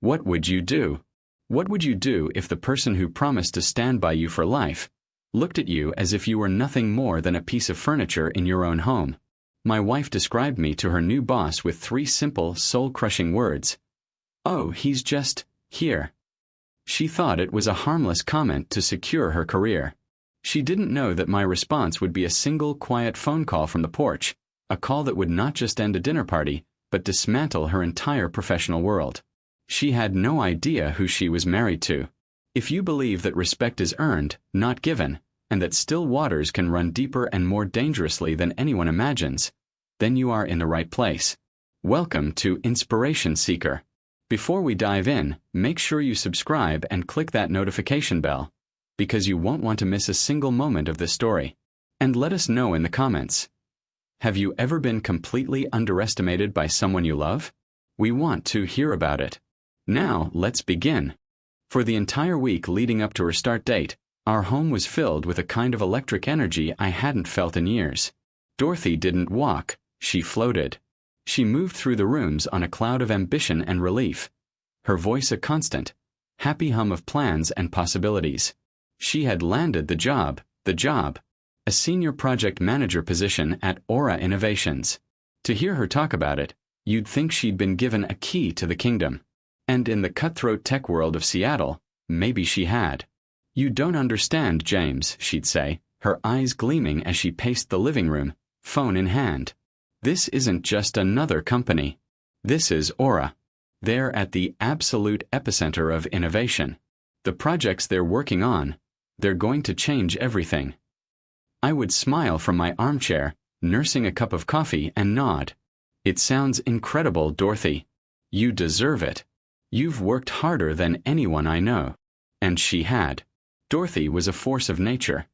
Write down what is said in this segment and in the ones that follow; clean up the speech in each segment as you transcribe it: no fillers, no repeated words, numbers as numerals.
What would you do? What would you do if the person who promised to stand by you for life looked at you as if you were nothing more than a piece of furniture in your own home? My wife described me to her new boss with 3 simple, soul-crushing words. "Oh, he's just here." She thought it was a harmless comment to secure her career. She didn't know that my response would be a single quiet phone call from the porch, a call that would not just end a dinner party, but dismantle her entire professional world. She had no idea who she was married to. If you believe that respect is earned, not given, and that still waters can run deeper and more dangerously than anyone imagines, then you are in the right place. Welcome to Inspiration Seeker. Before we dive in, make sure you subscribe and click that notification bell, because you won't want to miss a single moment of this story. And let us know in the comments. Have you ever been completely underestimated by someone you love? We want to hear about it. Now, let's begin. For the entire week leading up to her start date, our home was filled with a kind of electric energy I hadn't felt in years. Dorothy didn't walk, she floated. She moved through the rooms on a cloud of ambition and relief. Her voice a constant, happy hum of plans and possibilities. She had landed the job, a senior project manager position at Aura Innovations. To hear her talk about it, you'd think she'd been given a key to the kingdom. And in the cutthroat tech world of Seattle, maybe she had. "You don't understand, James," she'd say, her eyes gleaming as she paced the living room, phone in hand. "This isn't just another company. This is Aura. They're at the absolute epicenter of innovation. The projects they're working on, they're going to change everything." I would smile from my armchair, nursing a cup of coffee, and nod. "It sounds incredible, Dorothy. You deserve it. You've worked harder than anyone I know." And she had. Dorothy was a force of nature,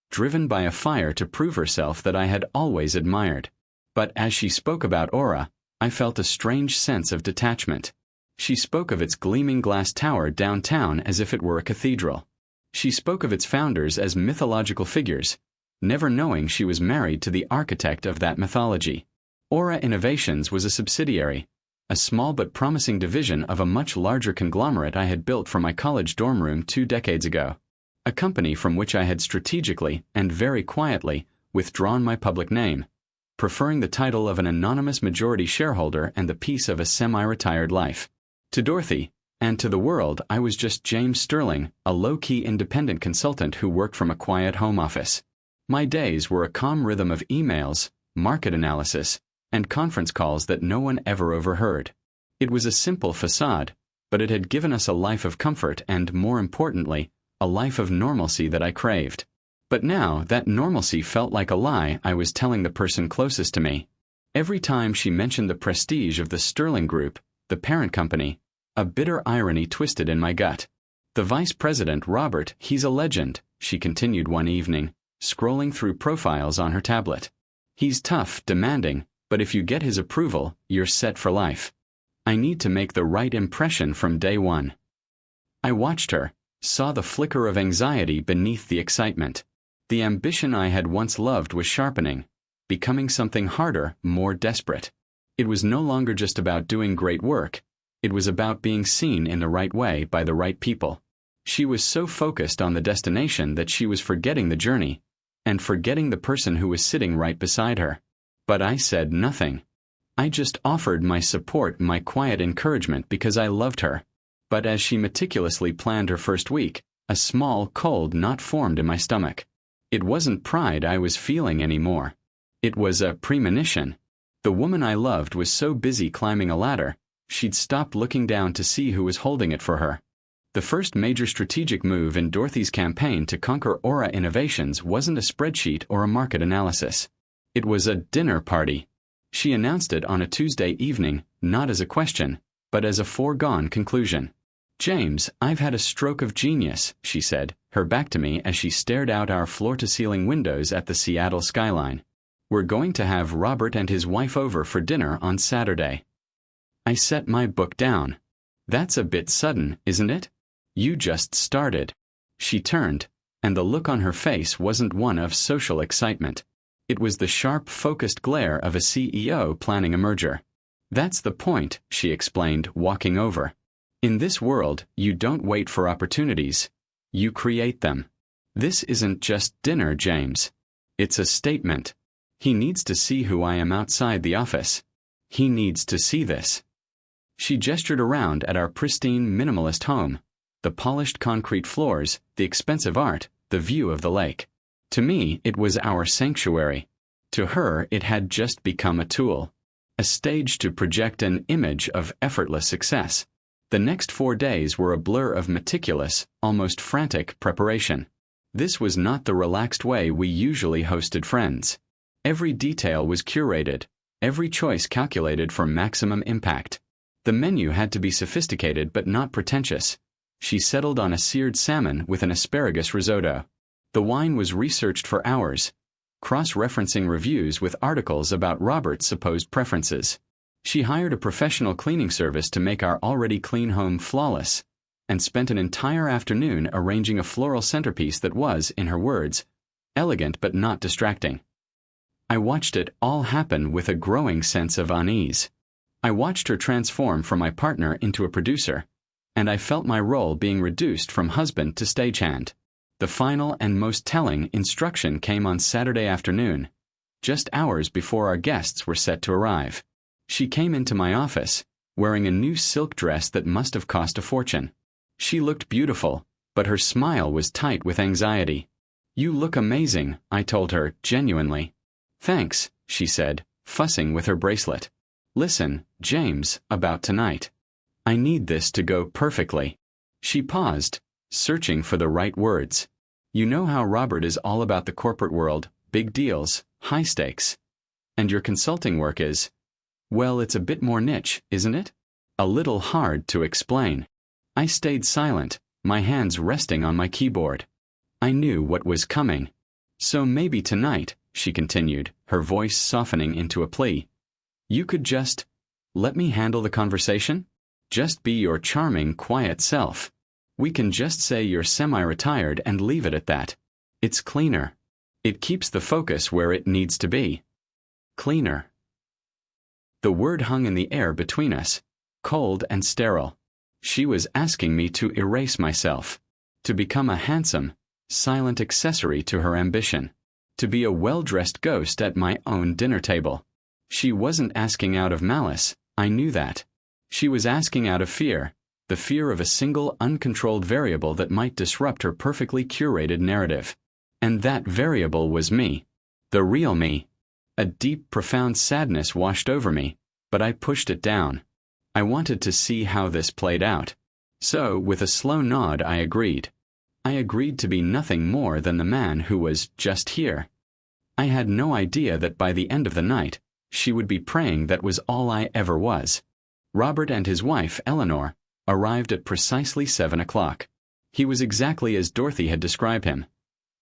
driven by a fire to prove herself that I had always admired. But as she spoke about Aura, I felt a strange sense of detachment. She spoke of its gleaming glass tower downtown as if it were a cathedral. She spoke of its founders as mythological figures, never knowing she was married to the architect of that mythology. Aura Innovations was a subsidiary, a small but promising division of a much larger conglomerate I had built for my college dorm room 2 decades ago. A company from which I had strategically, and very quietly, withdrawn my public name, preferring the title of an anonymous majority shareholder and the peace of a semi-retired life. To Dorothy, and to the world, I was just James Sterling, a low-key independent consultant who worked from a quiet home office. My days were a calm rhythm of emails, market analysis, and conference calls that no one ever overheard. It was a simple facade, but it had given us a life of comfort and, more importantly, a life of normalcy that I craved. But now, that normalcy felt like a lie I was telling the person closest to me. Every time she mentioned the prestige of the Sterling Group, the parent company, a bitter irony twisted in my gut. "The vice president, Robert, he's a legend," she continued one evening, scrolling through profiles on her tablet. "He's tough, demanding, but if you get his approval, you're set for life. I need to make the right impression from day one." I watched her, saw the flicker of anxiety beneath the excitement. The ambition I had once loved was sharpening, becoming something harder, more desperate. It was no longer just about doing great work. It was about being seen in the right way by the right people. She was so focused on the destination that she was forgetting the journey, and forgetting the person who was sitting right beside her. But I said nothing. I just offered my support, my quiet encouragement, because I loved her. But as she meticulously planned her first week, a small cold knot formed in my stomach. It wasn't pride I was feeling anymore. It was a premonition. The woman I loved was so busy climbing a ladder, she'd stopped looking down to see who was holding it for her. The first major strategic move in Dorothy's campaign to conquer Aura Innovations wasn't a spreadsheet or a market analysis. It was a dinner party. She announced it on a Tuesday evening, not as a question, but as a foregone conclusion. "James, I've had a stroke of genius," she said, her back to me as she stared out our floor-to-ceiling windows at the Seattle skyline. "We're going to have Robert and his wife over for dinner on Saturday." I set my book down. "That's a bit sudden, isn't it? You just started." She turned, and the look on her face wasn't one of social excitement. It was the sharp, focused glare of a CEO planning a merger. "That's the point," she explained, walking over. In this world, you don't wait for opportunities. You create them. This isn't just dinner, James. It's a statement. He needs to see who I am outside the office. He needs to see this. She gestured around at our pristine minimalist home. The polished concrete floors, the expensive art, the view of the lake. To me, it was our sanctuary. To her, it had just become a tool. A stage to project an image of effortless success. The next 4 days were a blur of meticulous, almost frantic preparation. This was not the relaxed way we usually hosted friends. Every detail was curated, every choice calculated for maximum impact. The menu had to be sophisticated but not pretentious. She settled on a seared salmon with an asparagus risotto. The wine was researched for hours, cross-referencing reviews with articles about Robert's supposed preferences. She hired a professional cleaning service to make our already clean home flawless, and spent an entire afternoon arranging a floral centerpiece that was, in her words, elegant but not distracting. I watched it all happen with a growing sense of unease. I watched her transform from my partner into a producer, and I felt my role being reduced from husband to stagehand. The final and most telling instruction came on Saturday afternoon, just hours before our guests were set to arrive. She came into my office, wearing a new silk dress that must have cost a fortune. She looked beautiful, but her smile was tight with anxiety. "You look amazing," I told her, genuinely. "Thanks," she said, fussing with her bracelet. "Listen, James, about tonight. I need this to go perfectly." She paused, searching for the right words. "You know how Robert is all about the corporate world, big deals, high stakes. And your consulting work is, well, it's a bit more niche, isn't it? A little hard to explain." I stayed silent, my hands resting on my keyboard. I knew what was coming. "So maybe tonight," she continued, her voice softening into a plea, "you could just let me handle the conversation? Just be your charming, quiet self. We can just say you're semi-retired and leave it at that. It's cleaner. It keeps the focus where it needs to be." Cleaner. The word hung in the air between us, cold and sterile. She was asking me to erase myself, to become a handsome, silent accessory to her ambition, to be a well-dressed ghost at my own dinner table. She wasn't asking out of malice, I knew that. She was asking out of fear, the fear of a single uncontrolled variable that might disrupt her perfectly curated narrative. And that variable was me, the real me. A deep, profound sadness washed over me, but I pushed it down. I wanted to see how this played out. So, with a slow nod, I agreed. I agreed to be nothing more than the man who was just here. I had no idea that by the end of the night, she would be praying that was all I ever was. Robert and his wife, Eleanor, arrived at precisely 7 o'clock. He was exactly as Dorothy had described him.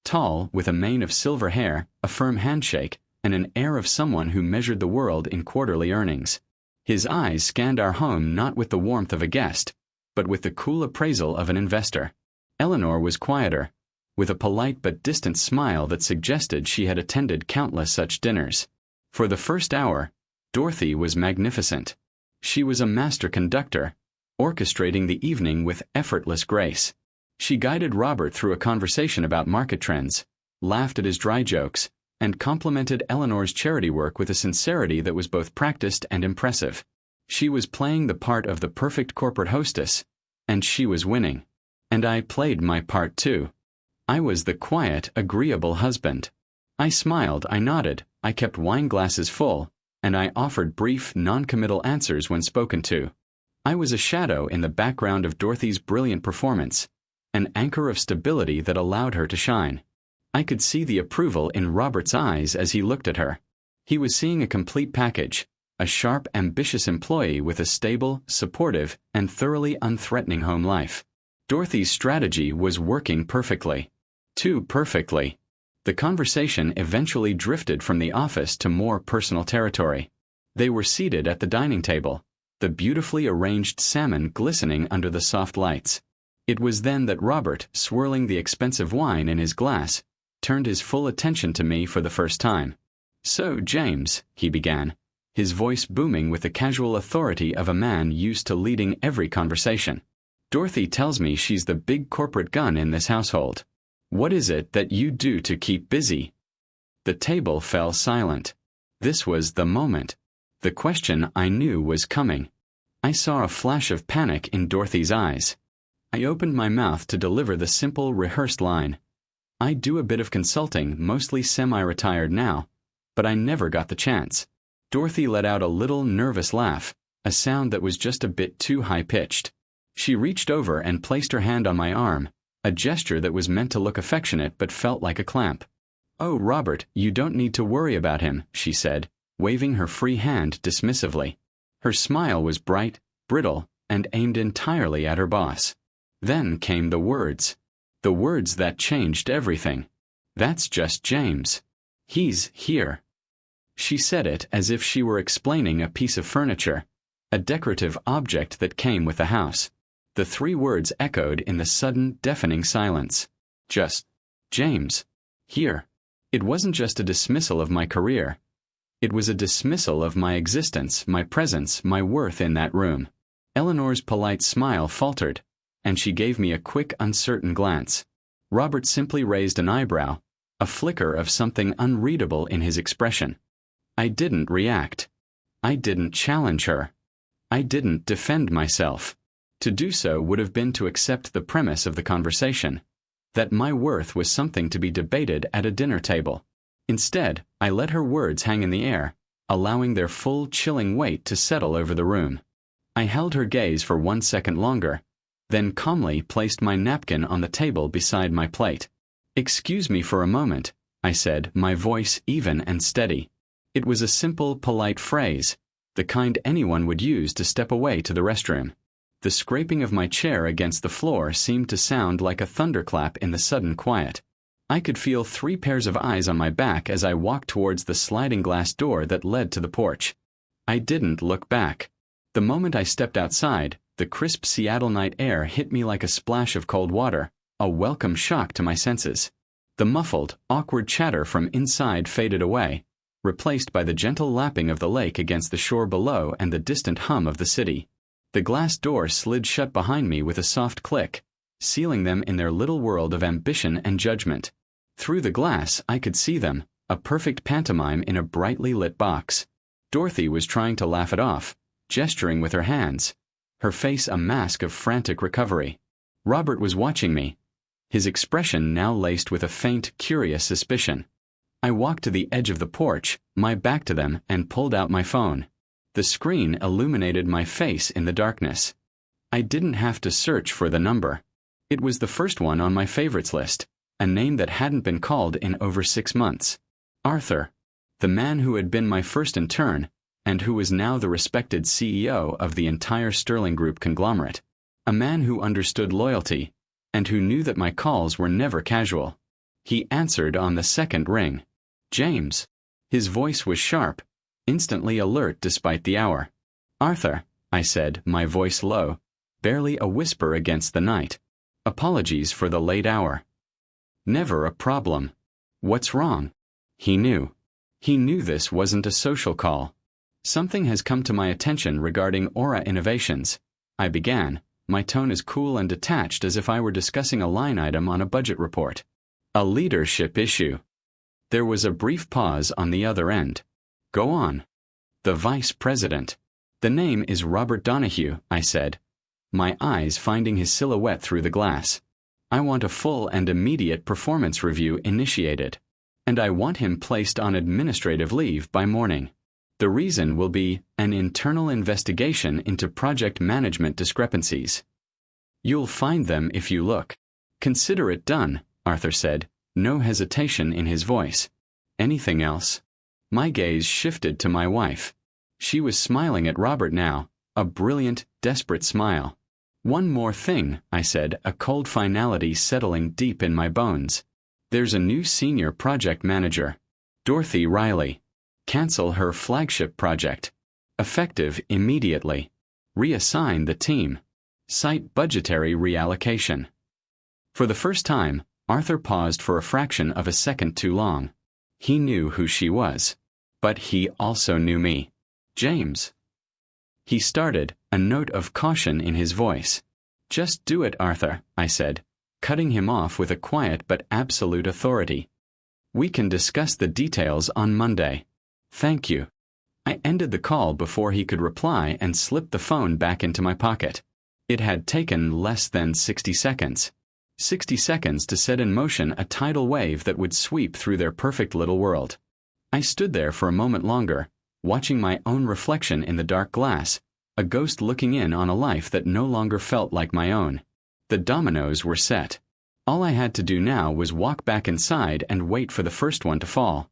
Tall, with a mane of silver hair, a firm handshake, and an air of someone who measured the world in quarterly earnings. His eyes scanned our home not with the warmth of a guest, but with the cool appraisal of an investor. Eleanor was quieter, with a polite but distant smile that suggested she had attended countless such dinners. For the first hour, Dorothy was magnificent. She was a master conductor, orchestrating the evening with effortless grace. She guided Robert through a conversation about market trends, laughed at his dry jokes, and complimented Eleanor's charity work with a sincerity that was both practiced and impressive. She was playing the part of the perfect corporate hostess, and she was winning. And I played my part too. I was the quiet, agreeable husband. I smiled, I nodded, I kept wine glasses full, and I offered brief, non-committal answers when spoken to. I was a shadow in the background of Dorothy's brilliant performance, an anchor of stability that allowed her to shine. I could see the approval in Robert's eyes as he looked at her. He was seeing a complete package, a sharp, ambitious employee with a stable, supportive, and thoroughly unthreatening home life. Dorothy's strategy was working perfectly. Too perfectly. The conversation eventually drifted from the office to more personal territory. They were seated at the dining table, the beautifully arranged salmon glistening under the soft lights. It was then that Robert, swirling the expensive wine in his glass, turned his full attention to me for the first time. "So, James," he began, his voice booming with the casual authority of a man used to leading every conversation. "Dorothy tells me she's the big corporate gun in this household. What is it that you do to keep busy?" The table fell silent. This was the moment. The question I knew was coming. I saw a flash of panic in Dorothy's eyes. I opened my mouth to deliver the simple, rehearsed line. "I do a bit of consulting, mostly semi-retired now, but I never got the chance." Dorothy let out a little nervous laugh, a sound that was just a bit too high-pitched. She reached over and placed her hand on my arm, a gesture that was meant to look affectionate but felt like a clamp. "Oh, Robert, you don't need to worry about him," she said, waving her free hand dismissively. Her smile was bright, brittle, and aimed entirely at her boss. Then came the words that changed everything. "That's just James. He's here." She said it as if she were explaining a piece of furniture, a decorative object that came with the house. The 3 words echoed in the sudden, deafening silence. Just James. Here. It wasn't just a dismissal of my career. It was a dismissal of my existence, my presence, my worth in that room. Eleanor's polite smile faltered, and she gave me a quick, uncertain glance. Robert simply raised an eyebrow, a flicker of something unreadable in his expression. I didn't react. I didn't challenge her. I didn't defend myself. To do so would have been to accept the premise of the conversation, that my worth was something to be debated at a dinner table. Instead, I let her words hang in the air, allowing their full, chilling weight to settle over the room. I held her gaze for 1 second longer, then calmly placed my napkin on the table beside my plate. "Excuse me for a moment," I said, my voice even and steady. It was a simple, polite phrase, the kind anyone would use to step away to the restroom. The scraping of my chair against the floor seemed to sound like a thunderclap in the sudden quiet. I could feel 3 pairs of eyes on my back as I walked towards the sliding glass door that led to the porch. I didn't look back. The moment I stepped outside, the crisp Seattle night air hit me like a splash of cold water, a welcome shock to my senses. The muffled, awkward chatter from inside faded away, replaced by the gentle lapping of the lake against the shore below and the distant hum of the city. The glass door slid shut behind me with a soft click, sealing them in their little world of ambition and judgment. Through the glass, I could see them, a perfect pantomime in a brightly lit box. Dorothy was trying to laugh it off, gesturing with her hands, her face a mask of frantic recovery. Robert was watching me, his expression now laced with a faint, curious suspicion. I walked to the edge of the porch, my back to them, and pulled out my phone. The screen illuminated my face in the darkness. I didn't have to search for the number. It was the first one on my favorites list, a name that hadn't been called in over 6 months. Arthur, the man who had been my first intern, and who was now the respected CEO of the entire Sterling Group conglomerate. A man who understood loyalty, and who knew that my calls were never casual. He answered on the second ring. "James." His voice was sharp, instantly alert despite the hour. "Arthur," I said, my voice low, barely a whisper against the night. "Apologies for the late hour." "Never a problem. What's wrong?" He knew. He knew this wasn't a social call. "Something has come to my attention regarding Aura Innovations," I began, my tone as cool and detached as if I were discussing a line item on a budget report. "A leadership issue." There was a brief pause on the other end. "Go on." "The vice president." "The name is Robert Donahue," I said, my eyes finding his silhouette through the glass. "I want a full and immediate performance review initiated. And I want him placed on administrative leave by morning. The reason will be an internal investigation into project management discrepancies. You'll find them if you look." "Consider it done," Arthur said, no hesitation in his voice. "Anything else?" My gaze shifted to my wife. She was smiling at Robert now, a brilliant, desperate smile. "One more thing," I said, a cold finality settling deep in my bones. "There's a new senior project manager. Dorothy Riley. Cancel her flagship project. Effective immediately. Reassign the team. Cite budgetary reallocation." For the first time, Arthur paused for a fraction of a second too long. He knew who she was. But he also knew me. James. He started, a note of caution in his voice. Just do it, Arthur, I said, cutting him off with a quiet but absolute authority. We can discuss the details on Monday. Thank you. I ended the call before he could reply and slipped the phone back into my pocket. It had taken less than 60 seconds. 60 seconds to set in motion a tidal wave that would sweep through their perfect little world. I stood there for a moment longer, watching my own reflection in the dark glass, a ghost looking in on a life that no longer felt like my own. The dominoes were set. All I had to do now was walk back inside and wait for the first one to fall.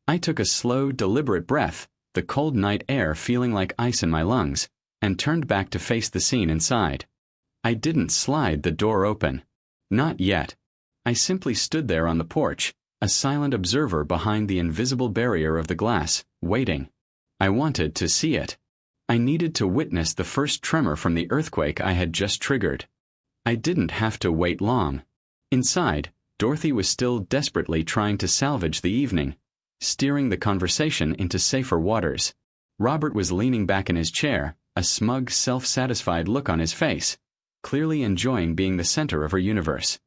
I took a slow, deliberate breath, the cold night air feeling like ice in my lungs, and turned back to face the scene inside. I didn't slide the door open. Not yet. I simply stood there on the porch, a silent observer behind the invisible barrier of the glass, waiting. I wanted to see it. I needed to witness the first tremor from the earthquake I had just triggered. I didn't have to wait long. Inside, Dorothy was still desperately trying to salvage the evening, steering the conversation into safer waters. Robert was leaning back in his chair, a smug, self-satisfied look on his face, clearly enjoying being the center of her universe.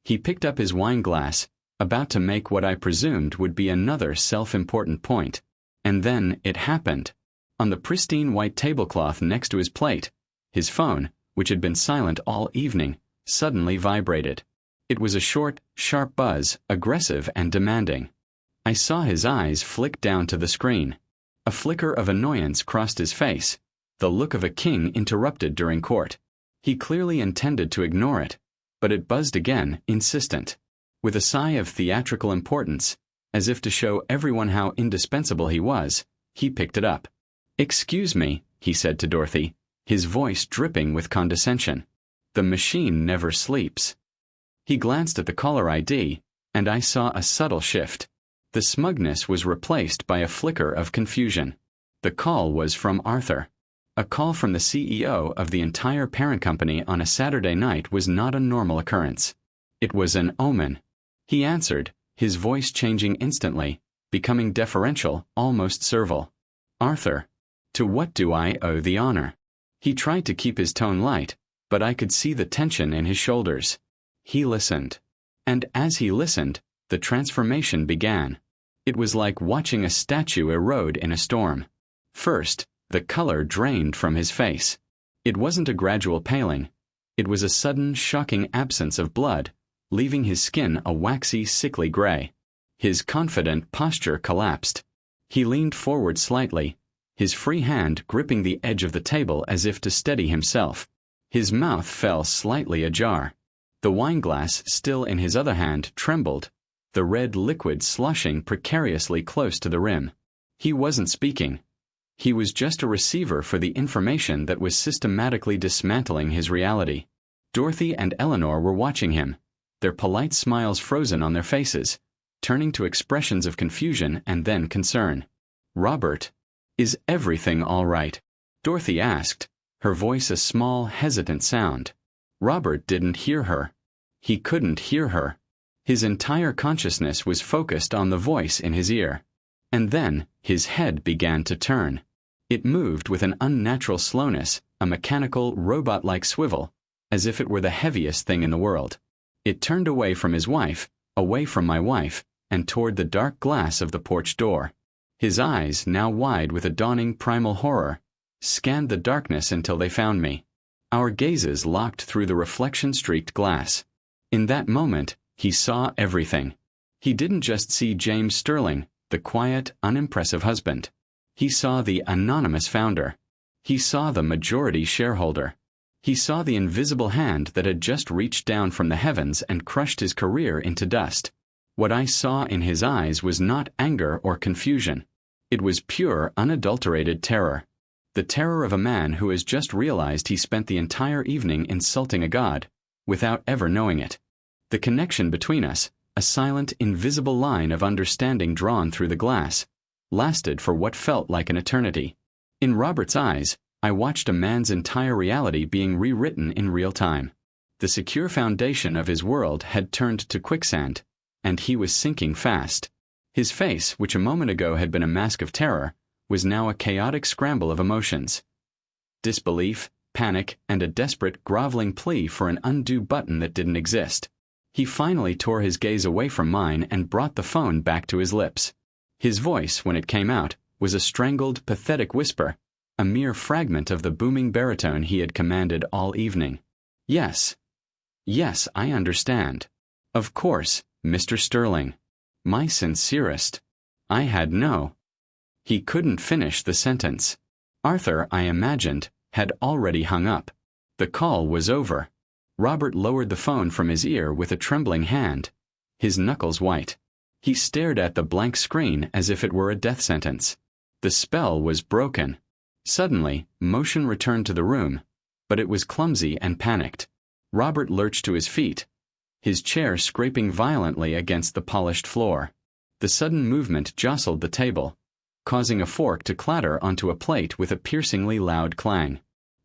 He picked up his wine glass, about to make what I presumed would be another self-important point. And then it happened. On the pristine white tablecloth next to his plate, his phone, which had been silent all evening, suddenly vibrated. It was a short, sharp buzz, aggressive and demanding. I saw his eyes flick down to the screen. A flicker of annoyance crossed his face, the look of a king interrupted during court. He clearly intended to ignore it, but it buzzed again, insistent. With a sigh of theatrical importance, as if to show everyone how indispensable he was, he picked it up. "Excuse me," he said to Dorothy, his voice dripping with condescension. "The machine never sleeps." He glanced at the caller ID, and I saw a subtle shift. The smugness was replaced by a flicker of confusion. The call was from Arthur. A call from the CEO of the entire parent company on a Saturday night was not a normal occurrence. It was an omen. He answered, his voice changing instantly, becoming deferential, almost servile. "Arthur, to what do I owe the honor?" He tried to keep his tone light, but I could see the tension in his shoulders. He listened. And as he listened, the transformation began. It was like watching a statue erode in a storm. First, the color drained from his face. It wasn't a gradual paling. It was a sudden, shocking absence of blood, leaving his skin a waxy, sickly gray. His confident posture collapsed. He leaned forward slightly, his free hand gripping the edge of the table as if to steady himself. His mouth fell slightly ajar. The wineglass, still in his other hand, trembled, the red liquid sloshing precariously close to the rim. He wasn't speaking. He was just a receiver for the information that was systematically dismantling his reality. Dorothy and Eleanor were watching him, their polite smiles frozen on their faces, turning to expressions of confusion and then concern. "Robert, is everything all right?" Dorothy asked, her voice a small, hesitant sound. Robert didn't hear her. He couldn't hear her. His entire consciousness was focused on the voice in his ear. And then, his head began to turn. It moved with an unnatural slowness, a mechanical, robot-like swivel, as if it were the heaviest thing in the world. It turned away from his wife, away from my wife, and toward the dark glass of the porch door. His eyes, now wide with a dawning primal horror, scanned the darkness until they found me. Our gazes locked through the reflection-streaked glass. In that moment, he saw everything. He didn't just see James Sterling, the quiet, unimpressive husband. He saw the anonymous founder. He saw the majority shareholder. He saw the invisible hand that had just reached down from the heavens and crushed his career into dust. What I saw in his eyes was not anger or confusion. It was pure, unadulterated terror. The terror of a man who has just realized he spent the entire evening insulting a god, without ever knowing it. The connection between us, a silent, invisible line of understanding drawn through the glass, lasted for what felt like an eternity. In Robert's eyes, I watched a man's entire reality being rewritten in real time. The secure foundation of his world had turned to quicksand, and he was sinking fast. His face, which a moment ago had been a mask of terror, was now a chaotic scramble of emotions. Disbelief, panic, and a desperate, groveling plea for an undo button that didn't exist. He finally tore his gaze away from mine and brought the phone back to his lips. His voice, when it came out, was a strangled, pathetic whisper, a mere fragment of the booming baritone he had commanded all evening. Yes. Yes, I understand. Of course, Mr. Sterling. My sincerest. I had no. He couldn't finish the sentence. Arthur, I imagined, had already hung up. The call was over. Robert lowered the phone from his ear with a trembling hand, his knuckles white. He stared at the blank screen as if it were a death sentence. The spell was broken. Suddenly, motion returned to the room, but it was clumsy and panicked. Robert lurched to his feet, his chair scraping violently against the polished floor. The sudden movement jostled the table, causing a fork to clatter onto a plate with a piercingly loud clang.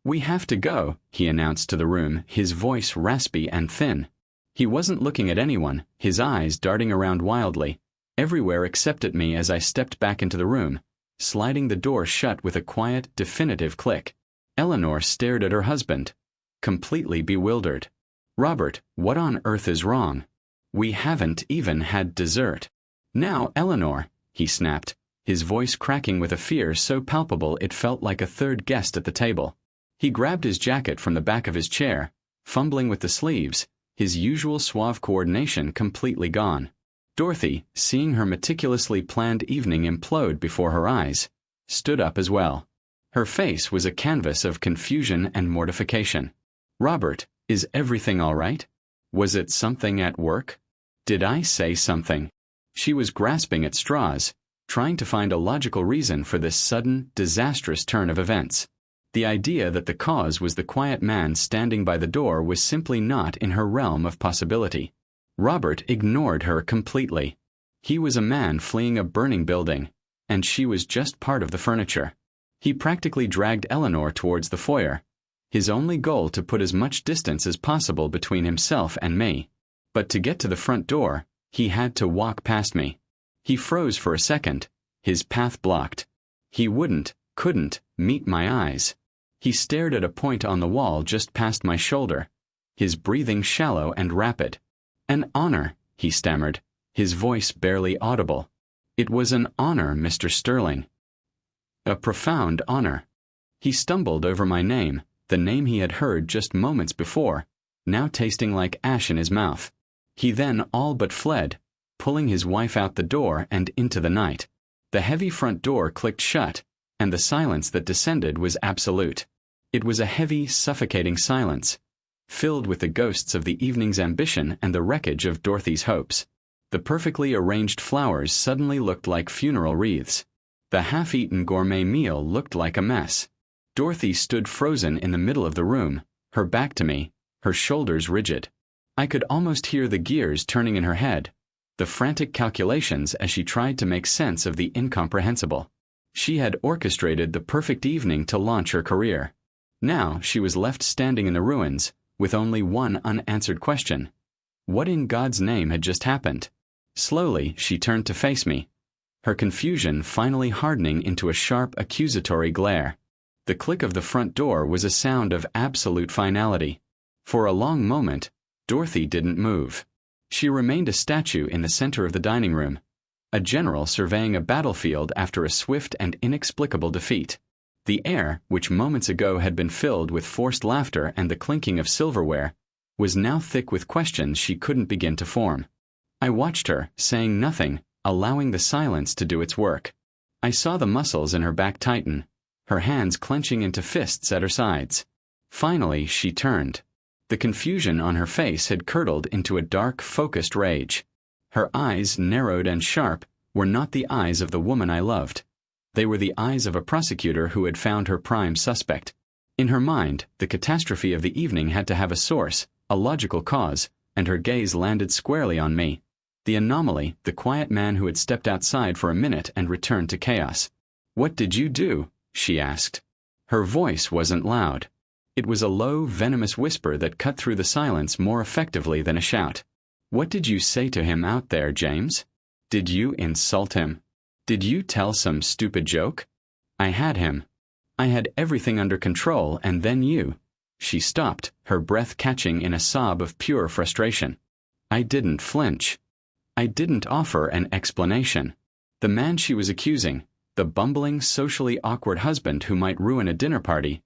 "We have to go," he announced to the room, his voice raspy and thin. He wasn't looking at anyone, his eyes darting around wildly, everywhere except at me as I stepped back into the room, sliding the door shut with a quiet, definitive click. Eleanor stared at her husband, completely bewildered. "Robert, what on earth is wrong? We haven't even had dessert." "Now, Eleanor," he snapped, his voice cracking with a fear so palpable it felt like a third guest at the table. He grabbed his jacket from the back of his chair, fumbling with the sleeves, his usual suave coordination completely gone. Dorothy, seeing her meticulously planned evening implode before her eyes, stood up as well. Her face was a canvas of confusion and mortification. "Robert, is everything all right? Was it something at work? Did I say something?" She was grasping at straws, trying to find a logical reason for this sudden, disastrous turn of events. The idea that the cause was the quiet man standing by the door was simply not in her realm of possibility. Robert ignored her completely. He was a man fleeing a burning building, and she was just part of the furniture. He practically dragged Eleanor towards the foyer, his only goal to put as much distance as possible between himself and me. But to get to the front door, he had to walk past me. He froze for a second, his path blocked. He couldn't, meet my eyes. He stared at a point on the wall just past my shoulder, his breathing shallow and rapid. "An honor," he stammered, his voice barely audible. "It was an honor, Mr. Sterling. A profound honor." He stumbled over my name, the name he had heard just moments before, now tasting like ash in his mouth. He then all but fled, pulling his wife out the door and into the night. The heavy front door clicked shut, and the silence that descended was absolute. It was a heavy, suffocating silence, filled with the ghosts of the evening's ambition and the wreckage of Dorothy's hopes. The perfectly arranged flowers suddenly looked like funeral wreaths. The half-eaten gourmet meal looked like a mess. Dorothy stood frozen in the middle of the room, her back to me, her shoulders rigid. I could almost hear the gears turning in her head, the frantic calculations as she tried to make sense of the incomprehensible. She had orchestrated the perfect evening to launch her career. Now she was left standing in the ruins, with only one unanswered question. What in God's name had just happened? Slowly, she turned to face me, her confusion finally hardening into a sharp, accusatory glare. The click of the front door was a sound of absolute finality. For a long moment, Dorothy didn't move. She remained a statue in the center of the dining room, a general surveying a battlefield after a swift and inexplicable defeat. The air, which moments ago had been filled with forced laughter and the clinking of silverware, was now thick with questions she couldn't begin to form. I watched her, saying nothing, allowing the silence to do its work. I saw the muscles in her back tighten, her hands clenching into fists at her sides. Finally, she turned. The confusion on her face had curdled into a dark, focused rage. Her eyes, narrowed and sharp, were not the eyes of the woman I loved. They were the eyes of a prosecutor who had found her prime suspect. In her mind, the catastrophe of the evening had to have a source, a logical cause, and her gaze landed squarely on me. The anomaly, the quiet man who had stepped outside for a minute and returned to chaos. "What did you do?" she asked. Her voice wasn't loud. It was a low, venomous whisper that cut through the silence more effectively than a shout. "What did you say to him out there, James? Did you insult him? Did you tell some stupid joke?" I had him. I had everything under control, and then you. She stopped, her breath catching in a sob of pure frustration. I didn't flinch. I didn't offer an explanation. The man she was accusing, the bumbling, socially awkward husband who might ruin a dinner party,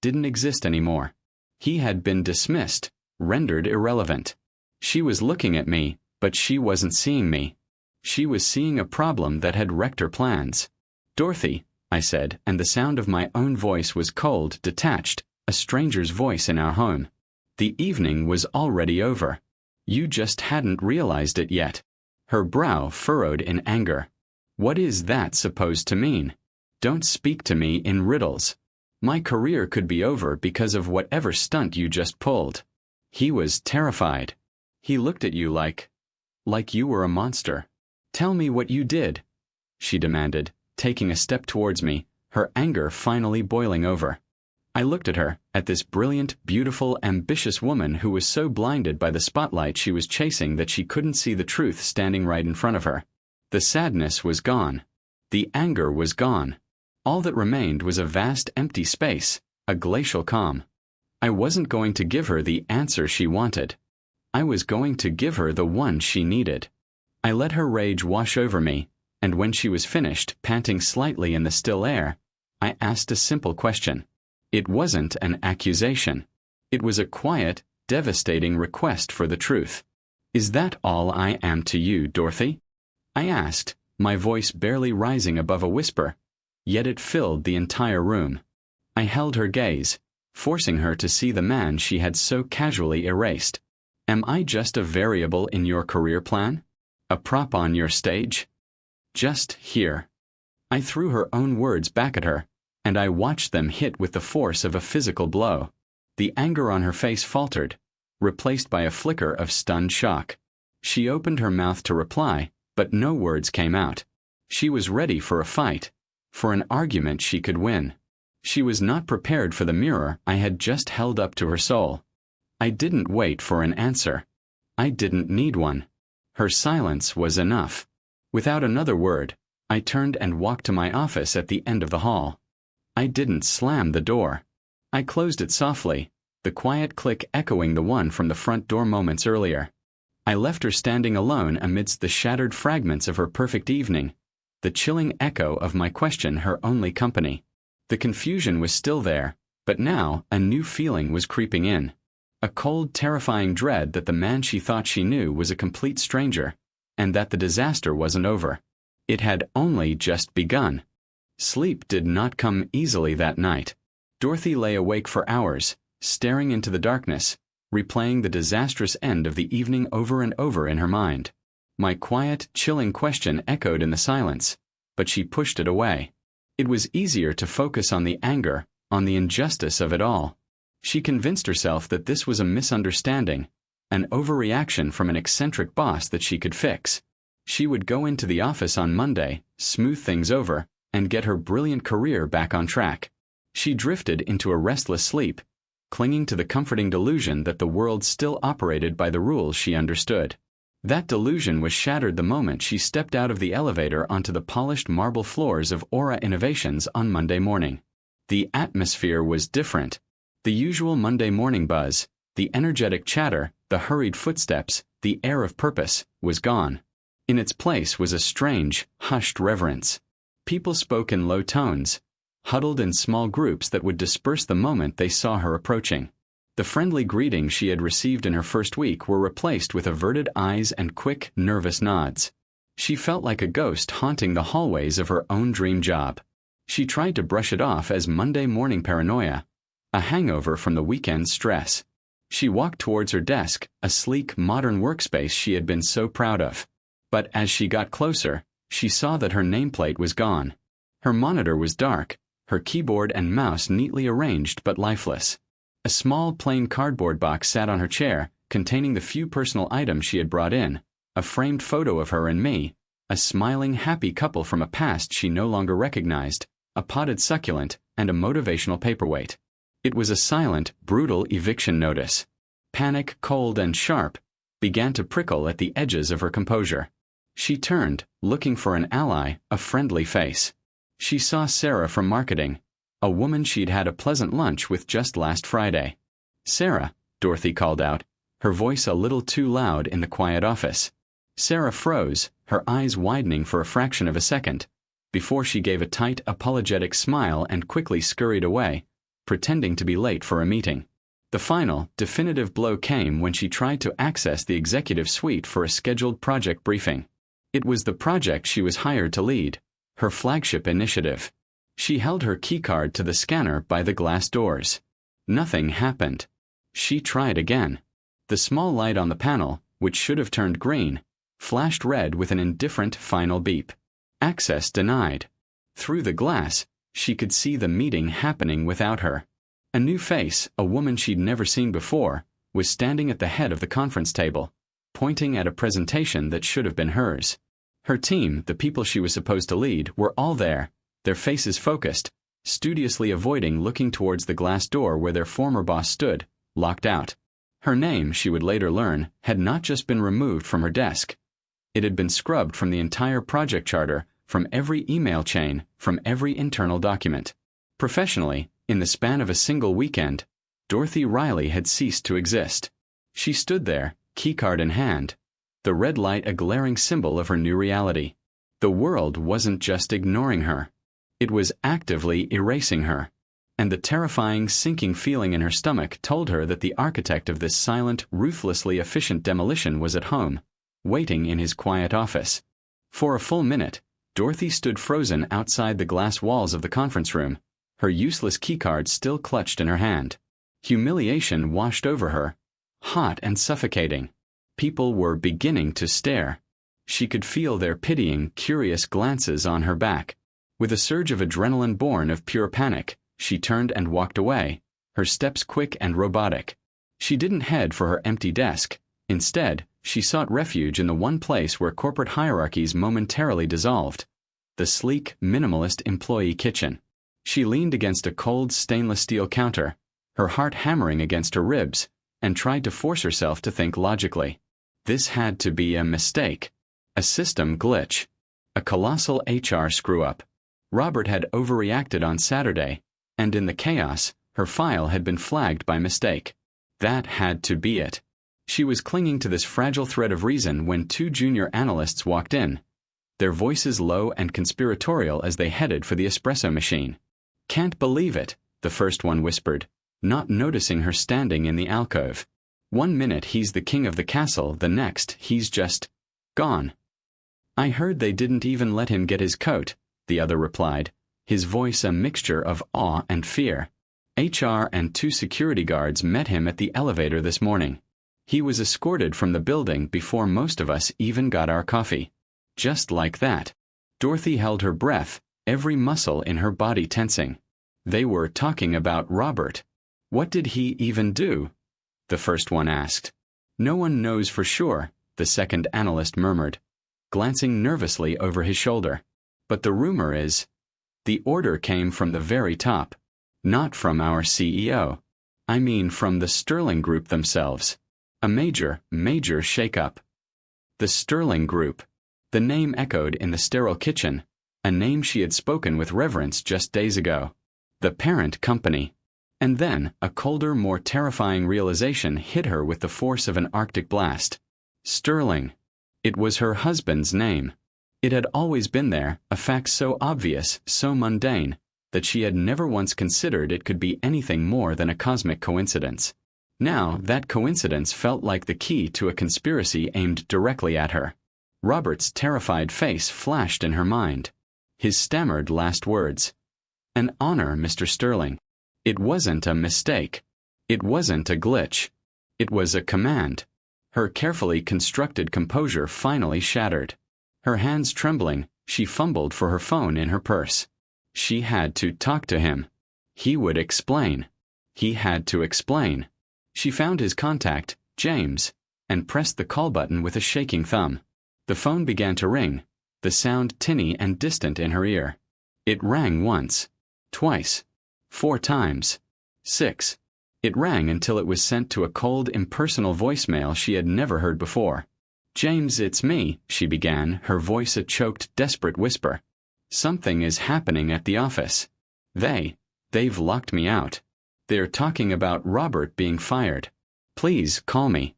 didn't exist anymore. He had been dismissed, rendered irrelevant. She was looking at me, but she wasn't seeing me. She was seeing a problem that had wrecked her plans. "Dorothy," I said, and the sound of my own voice was cold, detached, a stranger's voice in our home. The evening was already over. You just hadn't realized it yet. Her brow furrowed in anger. What is that supposed to mean? Don't speak to me in riddles. My career could be over because of whatever stunt you just pulled. He was terrified. He looked at you like you were a monster. Tell me what you did, she demanded, taking a step towards me, her anger finally boiling over. I looked at her, at this brilliant, beautiful, ambitious woman who was so blinded by the spotlight she was chasing that she couldn't see the truth standing right in front of her. The sadness was gone. The anger was gone. All that remained was a vast empty space, a glacial calm. I wasn't going to give her the answer she wanted. I was going to give her the one she needed. I let her rage wash over me, and when she was finished, panting slightly in the still air, I asked a simple question. It wasn't an accusation. It was a quiet, devastating request for the truth. Is that all I am to you, Dorothy? I asked, my voice barely rising above a whisper, yet it filled the entire room. I held her gaze, forcing her to see the man she had so casually erased. Am I just a variable in your career plan? A prop on your stage? Just here. I threw her own words back at her, and I watched them hit with the force of a physical blow. The anger on her face faltered, replaced by a flicker of stunned shock. She opened her mouth to reply, but no words came out. She was ready for a fight, for an argument she could win. She was not prepared for the mirror I had just held up to her soul. I didn't wait for an answer. I didn't need one. Her silence was enough. Without another word, I turned and walked to my office at the end of the hall. I didn't slam the door. I closed it softly, the quiet click echoing the one from the front door moments earlier. I left her standing alone amidst the shattered fragments of her perfect evening, the chilling echo of my question her only company. The confusion was still there, but now a new feeling was creeping in. A cold, terrifying dread that the man she thought she knew was a complete stranger, and that the disaster wasn't over. It had only just begun. Sleep did not come easily that night. Dorothy lay awake for hours, staring into the darkness, replaying the disastrous end of the evening over and over in her mind. My quiet, chilling question echoed in the silence, but she pushed it away. It was easier to focus on the anger, on the injustice of it all. She convinced herself that this was a misunderstanding, an overreaction from an eccentric boss that she could fix. She would go into the office on Monday, smooth things over, and get her brilliant career back on track. She drifted into a restless sleep, clinging to the comforting delusion that the world still operated by the rules she understood. That delusion was shattered the moment she stepped out of the elevator onto the polished marble floors of Aura Innovations on Monday morning. The atmosphere was different. The usual Monday morning buzz, the energetic chatter, the hurried footsteps, the air of purpose, was gone. In its place was a strange, hushed reverence. People spoke in low tones, huddled in small groups that would disperse the moment they saw her approaching. The friendly greetings she had received in her first week were replaced with averted eyes and quick, nervous nods. She felt like a ghost haunting the hallways of her own dream job. She tried to brush it off as Monday morning paranoia, a hangover from the weekend stress. She walked towards her desk, a sleek, modern workspace she had been so proud of. But as she got closer, she saw that her nameplate was gone. Her monitor was dark, her keyboard and mouse neatly arranged but lifeless. A small, plain cardboard box sat on her chair, containing the few personal items she had brought in, a framed photo of her and me, a smiling, happy couple from a past she no longer recognized, a potted succulent, and a motivational paperweight. It was a silent, brutal eviction notice. Panic, cold and sharp, began to prickle at the edges of her composure. She turned, looking for an ally, a friendly face. She saw Sarah from marketing, a woman she'd had a pleasant lunch with just last Friday. "Sarah," Dorothy called out, her voice a little too loud in the quiet office. Sarah froze, her eyes widening for a fraction of a second, before she gave a tight, apologetic smile and quickly scurried away, pretending to be late for a meeting. The final, definitive blow came when she tried to access the executive suite for a scheduled project briefing. It was the project she was hired to lead, her flagship initiative. She held her keycard to the scanner by the glass doors. Nothing happened. She tried again. The small light on the panel, which should have turned green, flashed red with an indifferent final beep. Access denied. Through the glass, she could see the meeting happening without her. A new face, a woman she'd never seen before, was standing at the head of the conference table, pointing at a presentation that should have been hers. Her team, the people she was supposed to lead, were all there, their faces focused, studiously avoiding looking towards the glass door where their former boss stood, locked out. Her name, she would later learn, had not just been removed from her desk. It had been scrubbed from the entire project charter, from every email chain, from every internal document. Professionally, in the span of a single weekend, Dorothy Riley had ceased to exist. She stood there, keycard in hand, the red light a glaring symbol of her new reality. The world wasn't just ignoring her. It was actively erasing her. And the terrifying, sinking feeling in her stomach told her that the architect of this silent, ruthlessly efficient demolition was at home, waiting in his quiet office. For a full minute, Dorothy stood frozen outside the glass walls of the conference room, her useless keycard still clutched in her hand. Humiliation washed over her, hot and suffocating. People were beginning to stare. She could feel their pitying, curious glances on her back. With a surge of adrenaline born of pure panic, she turned and walked away, her steps quick and robotic. She didn't head for her empty desk. Instead, she sought refuge in the one place where corporate hierarchies momentarily dissolved, the sleek, minimalist employee kitchen. She leaned against a cold stainless steel counter, her heart hammering against her ribs, and tried to force herself to think logically. This had to be a mistake, a system glitch, a colossal HR screw-up. Robert had overreacted on Saturday, and in the chaos, her file had been flagged by mistake. That had to be it. She was clinging to this fragile thread of reason when two junior analysts walked in, their voices low and conspiratorial as they headed for the espresso machine. "Can't believe it," the first one whispered, not noticing her standing in the alcove. "One minute he's the king of the castle, the next he's just gone." "I heard they didn't even let him get his coat," the other replied, his voice a mixture of awe and fear. "HR and 2 security guards met him at the elevator this morning. He was escorted from the building before most of us even got our coffee." Just like that. Dorothy held her breath, every muscle in her body tensing. They were talking about Robert. "What did he even do?" the first one asked. "No one knows for sure," the second analyst murmured, glancing nervously over his shoulder. "But the rumor is, the order came from the very top. Not from our CEO. I mean from the Sterling Group themselves. A major shake-up." The Sterling Group. The name echoed in the sterile kitchen, a name she had spoken with reverence just days ago. The parent company. And then, a colder, more terrifying realization hit her with the force of an Arctic blast. Sterling. It was her husband's name. It had always been there, a fact so obvious, so mundane, that she had never once considered it could be anything more than a cosmic coincidence. Now, that coincidence felt like the key to a conspiracy aimed directly at her. Robert's terrified face flashed in her mind. His stammered last words. "An honor, Mr. Sterling." It wasn't a mistake. It wasn't a glitch. It was a command. Her carefully constructed composure finally shattered. Her hands trembling, she fumbled for her phone in her purse. She had to talk to him. He would explain. He had to explain. She found his contact, James, and pressed the call button with a shaking thumb. The phone began to ring, the sound tinny and distant in her ear. It rang once, twice, 4 times, 6. It rang until it was sent to a cold, impersonal voicemail she had never heard before. "James, it's me," she began, her voice a choked, desperate whisper. Something is happening at the office. They've locked me out. They're talking about Robert being fired. Please call me.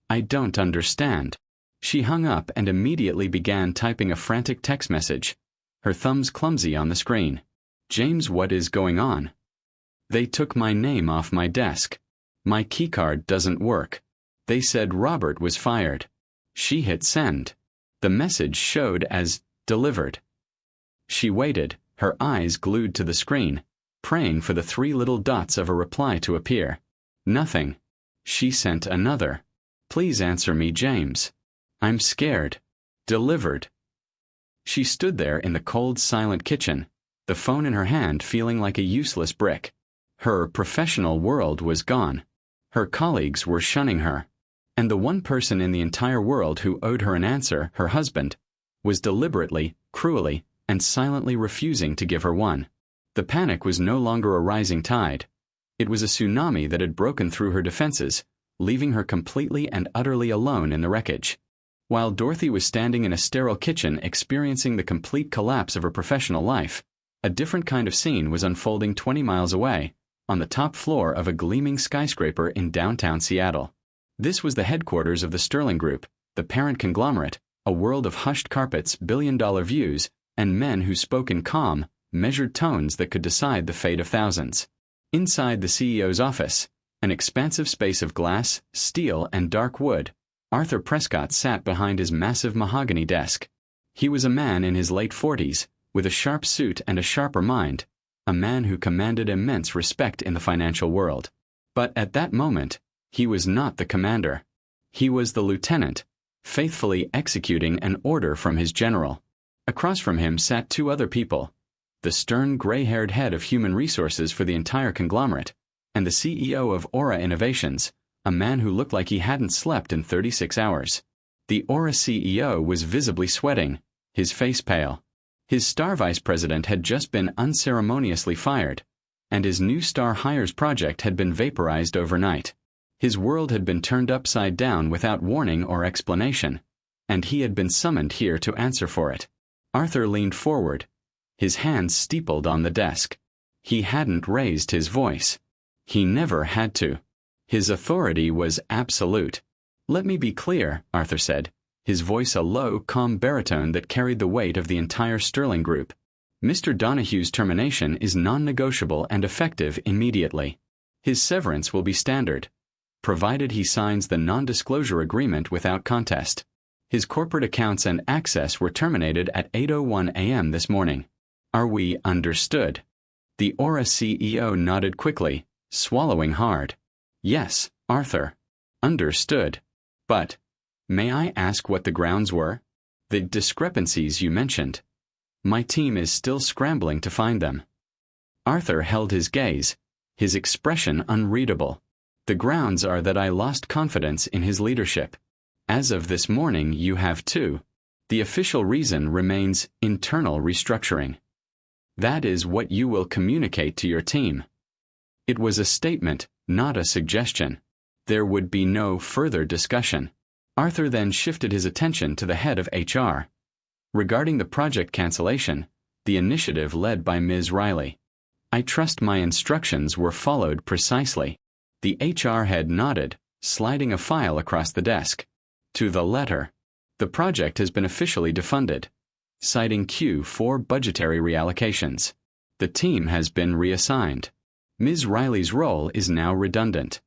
I don't understand. She hung up and immediately began typing a frantic text message, her thumbs clumsy on the screen. James, what is going on? They took my name off my desk. My keycard doesn't work. They said Robert was fired. She hit send. The message showed as delivered. She waited, her eyes glued to the screen, praying for the 3 little dots of a reply to appear. Nothing. She sent another. Please answer me, James. I'm scared. Delivered. She stood there in the cold, silent kitchen, the phone in her hand feeling like a useless brick. Her professional world was gone. Her colleagues were shunning her. And the one person in the entire world who owed her an answer, her husband, was deliberately, cruelly, and silently refusing to give her one. The panic was no longer a rising tide. It was a tsunami that had broken through her defenses, leaving her completely and utterly alone in the wreckage. While Dorothy was standing in a sterile kitchen experiencing the complete collapse of her professional life, a different kind of scene was unfolding 20 miles away, on the top floor of a gleaming skyscraper in downtown Seattle. This was the headquarters of the Sterling Group, the parent conglomerate, a world of hushed carpets, billion-dollar views, and men who spoke in calm, measured tones that could decide the fate of thousands. Inside the CEO's office, an expansive space of glass, steel, and dark wood, Arthur Prescott sat behind his massive mahogany desk. He was a man in his late 40s, with a sharp suit and a sharper mind, a man who commanded immense respect in the financial world. But at that moment, he was not the commander. He was the lieutenant, faithfully executing an order from his general. Across from him sat 2 other people, the stern gray-haired head of human resources for the entire conglomerate, and the CEO of Aura Innovations, a man who looked like he hadn't slept in 36 hours. The Aura CEO was visibly sweating, his face pale. His star vice president had just been unceremoniously fired, and his new star hires project had been vaporized overnight. His world had been turned upside down without warning or explanation, and he had been summoned here to answer for it. Arthur leaned forward, his hands steepled on the desk. He hadn't raised his voice. He never had to. His authority was absolute. Let me be clear, Arthur said, his voice a low, calm baritone that carried the weight of the entire Sterling Group. Mr. Donahue's termination is non-negotiable and effective immediately. His severance will be standard, provided he signs the non-disclosure agreement without contest. His corporate accounts and access were terminated at 8:01 a.m. this morning. Are we understood? The Aura CEO nodded quickly, swallowing hard. Yes, Arthur. Understood. But, may I ask what the grounds were? The discrepancies you mentioned. My team is still scrambling to find them. Arthur held his gaze, his expression unreadable. The grounds are that I lost confidence in his leadership. As of this morning, you have 2. The official reason remains internal restructuring. That is what you will communicate to your team. It was a statement, not a suggestion. There would be no further discussion. Arthur then shifted his attention to the head of HR. Regarding the project cancellation, the initiative led by Ms. Riley. I trust my instructions were followed precisely. The HR head nodded, sliding a file across the desk. To the letter. The project has been officially defunded, citing Q4 budgetary reallocations. The team has been reassigned. Ms. Riley's role is now redundant.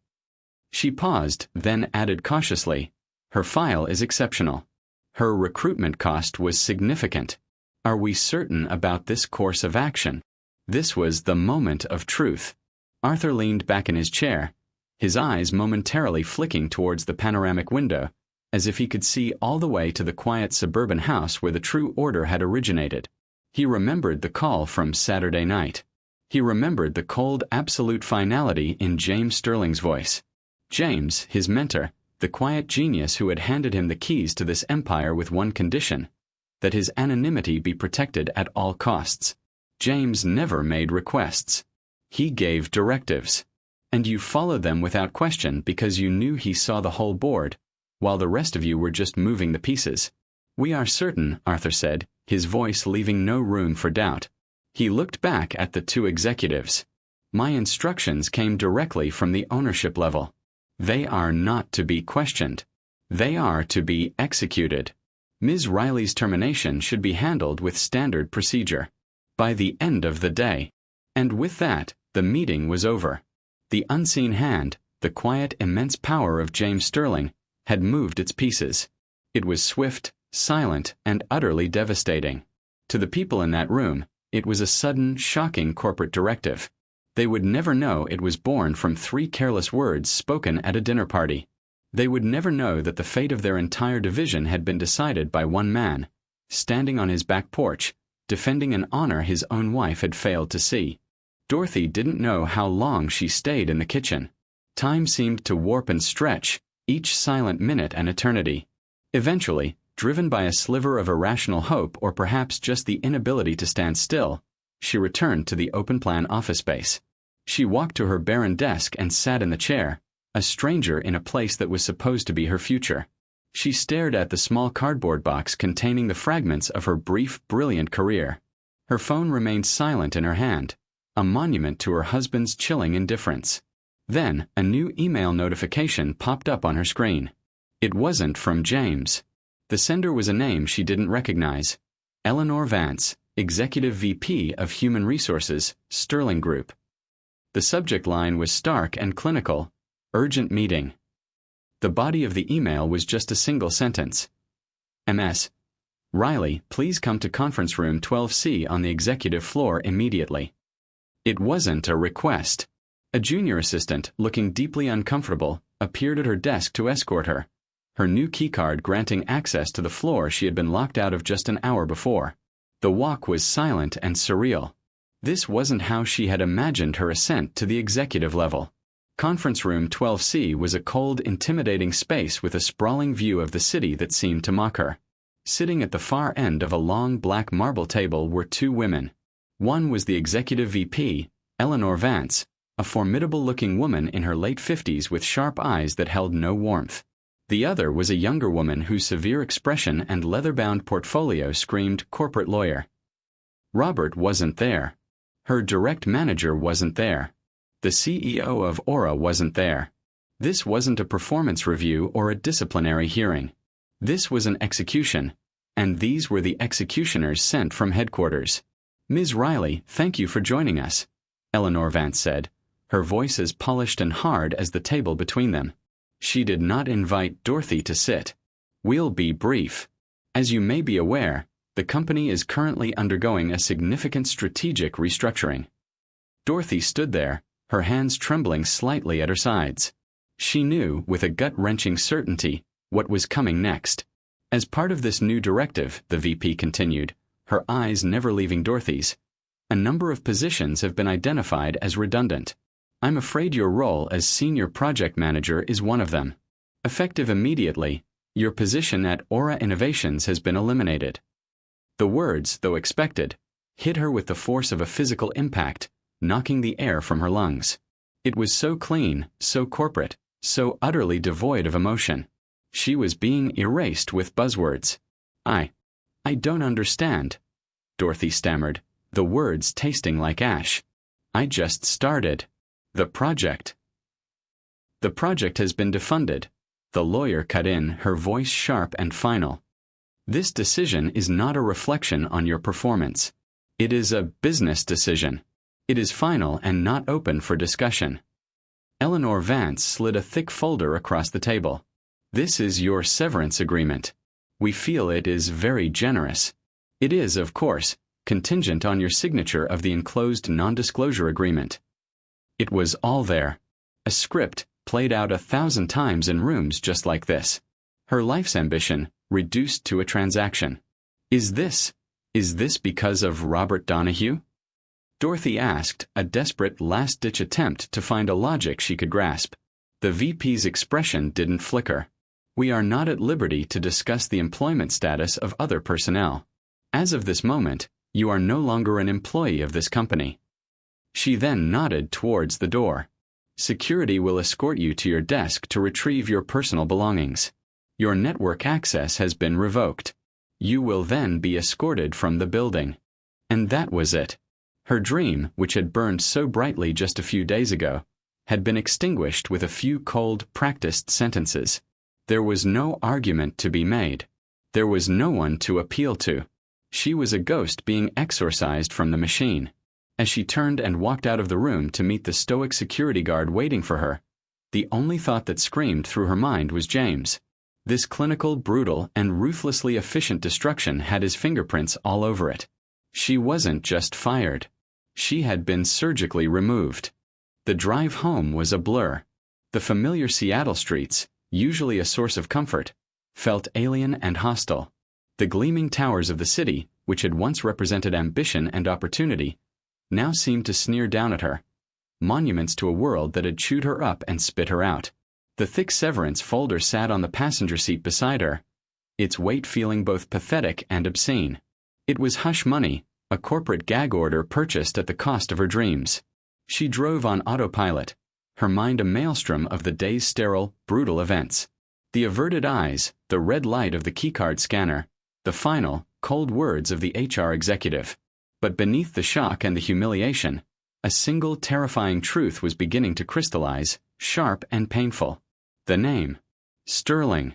She paused, then added cautiously, her file is exceptional. Her recruitment cost was significant. Are we certain about this course of action? This was the moment of truth. Arthur leaned back in his chair, his eyes momentarily flicking towards the panoramic window, as if he could see all the way to the quiet suburban house where the true order had originated. He remembered the call from Saturday night. He remembered the cold, absolute finality in James Sterling's voice. James, his mentor, the quiet genius who had handed him the keys to this empire with one condition, that his anonymity be protected at all costs. James never made requests. He gave directives. And you followed them without question because you knew he saw the whole board, while the rest of you were just moving the pieces. We are certain, Arthur said, his voice leaving no room for doubt. He looked back at the two executives. My instructions came directly from the ownership level. They are not to be questioned. They are to be executed. Ms. Riley's termination should be handled with standard procedure. By the end of the day. And with that, the meeting was over. The unseen hand, the quiet, immense power of James Sterling, had moved its pieces. It was swift, silent, and utterly devastating. To the people in that room, it was a sudden, shocking corporate directive. They would never know it was born from 3 careless words spoken at a dinner party. They would never know that the fate of their entire division had been decided by one man, standing on his back porch, defending an honor his own wife had failed to see. Dorothy didn't know how long she stayed in the kitchen. Time seemed to warp and stretch, each silent minute an eternity. Eventually, driven by a sliver of irrational hope or perhaps just the inability to stand still, she returned to the open-plan office space. She walked to her barren desk and sat in the chair, a stranger in a place that was supposed to be her future. She stared at the small cardboard box containing the fragments of her brief, brilliant career. Her phone remained silent in her hand, a monument to her husband's chilling indifference. Then, a new email notification popped up on her screen. It wasn't from James. The sender was a name she didn't recognize. Eleanor Vance, Executive VP of Human Resources, Sterling Group. The subject line was stark and clinical: urgent meeting. The body of the email was just a single sentence. MS. Riley, please come to conference room 12C on the executive floor immediately. It wasn't a request. A junior assistant, looking deeply uncomfortable, appeared at her desk to escort her, her new keycard granting access to the floor she had been locked out of just an hour before. The walk was silent and surreal. This wasn't how she had imagined her ascent to the executive level. Conference room 12C was a cold, intimidating space with a sprawling view of the city that seemed to mock her. Sitting at the far end of a long black marble table were 2 women. One was the executive VP, Eleanor Vance, a formidable-looking woman in her late 50s with sharp eyes that held no warmth. The other was a younger woman whose severe expression and leather-bound portfolio screamed corporate lawyer. Robert wasn't there. Her direct manager wasn't there. The CEO of Aura wasn't there. This wasn't a performance review or a disciplinary hearing. This was an execution, and these were the executioners sent from headquarters. Ms. Riley, thank you for joining us, Eleanor Vance said, her voice as polished and hard as the table between them. She did not invite Dorothy to sit. We'll be brief. As you may be aware, the company is currently undergoing a significant strategic restructuring. Dorothy stood there, her hands trembling slightly at her sides. She knew, with a gut-wrenching certainty, what was coming next. As part of this new directive, the VP continued, her eyes never leaving Dorothy's, a number of positions have been identified as redundant. I'm afraid your role as Senior Project Manager is one of them. Effective immediately, your position at Aura Innovations has been eliminated. The words, though expected, hit her with the force of a physical impact, knocking the air from her lungs. It was so clean, so corporate, so utterly devoid of emotion. She was being erased with buzzwords. I don't understand, Dorothy stammered, the words tasting like ash. I just started. The project has been defunded. The lawyer cut in, her voice sharp and final. This decision is not a reflection on your performance. It is a business decision. It is final and not open for discussion. Eleanor Vance slid a thick folder across the table. This is your severance agreement. We feel it is very generous. It is, of course, contingent on your signature of the enclosed non-disclosure agreement. It was all there. A script played out 1,000 times in rooms just like this. Her life's ambition reduced to a transaction. Is this because of Robert Donahue? Dorothy asked, a desperate last-ditch attempt to find a logic she could grasp. The VP's expression didn't flicker. We are not at liberty to discuss the employment status of other personnel. As of this moment, you are no longer an employee of this company. She then nodded towards the door. Security will escort you to your desk to retrieve your personal belongings. Your network access has been revoked. You will then be escorted from the building. And that was it. Her dream, which had burned so brightly just a few days ago, had been extinguished with a few cold, practiced sentences. There was no argument to be made. There was no one to appeal to. She was a ghost being exorcised from the machine. As she turned and walked out of the room to meet the stoic security guard waiting for her, the only thought that screamed through her mind was James. This clinical, brutal, and ruthlessly efficient destruction had his fingerprints all over it. She wasn't just fired. She had been surgically removed. The drive home was a blur. The familiar Seattle streets, usually a source of comfort, felt alien and hostile. The gleaming towers of the city, which had once represented ambition and opportunity, now seemed to sneer down at her, monuments to a world that had chewed her up and spit her out. The thick severance folder sat on the passenger seat beside her, its weight feeling both pathetic and obscene. It was hush money, a corporate gag order purchased at the cost of her dreams. She drove on autopilot, her mind a maelstrom of the day's sterile, brutal events. The averted eyes, the red light of the keycard scanner, the final, cold words of the HR executive. But beneath the shock and the humiliation, a single terrifying truth was beginning to crystallize, sharp and painful. The name. Sterling.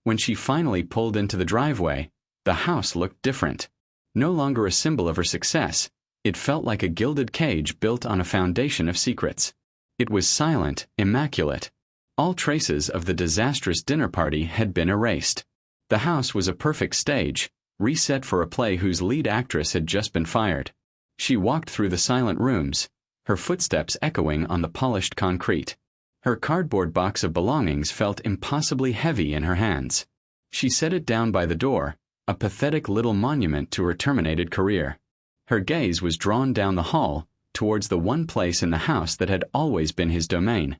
When she finally pulled into the driveway, the house looked different. No longer a symbol of her success, it felt like a gilded cage built on a foundation of secrets. It was silent, immaculate. All traces of the disastrous dinner party had been erased. The house was a perfect stage, reset for a play whose lead actress had just been fired. She walked through the silent rooms, her footsteps echoing on the polished concrete. Her cardboard box of belongings felt impossibly heavy in her hands. She set it down by the door, a pathetic little monument to her terminated career. Her gaze was drawn down the hall, towards the one place in the house that had always been his domain,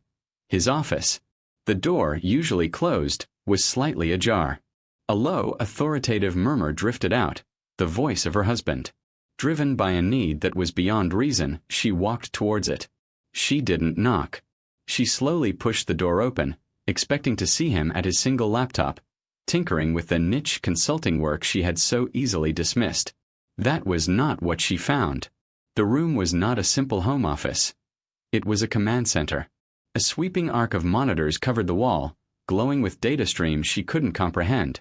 his office. The door, usually closed, was slightly ajar. A low, authoritative murmur drifted out, the voice of her husband. Driven by a need that was beyond reason, she walked towards it. She didn't knock. She slowly pushed the door open, expecting to see him at his single laptop, tinkering with the niche consulting work she had so easily dismissed. That was not what she found. The room was not a simple home office. It was a command center. A sweeping arc of monitors covered the wall, glowing with data streams she couldn't comprehend.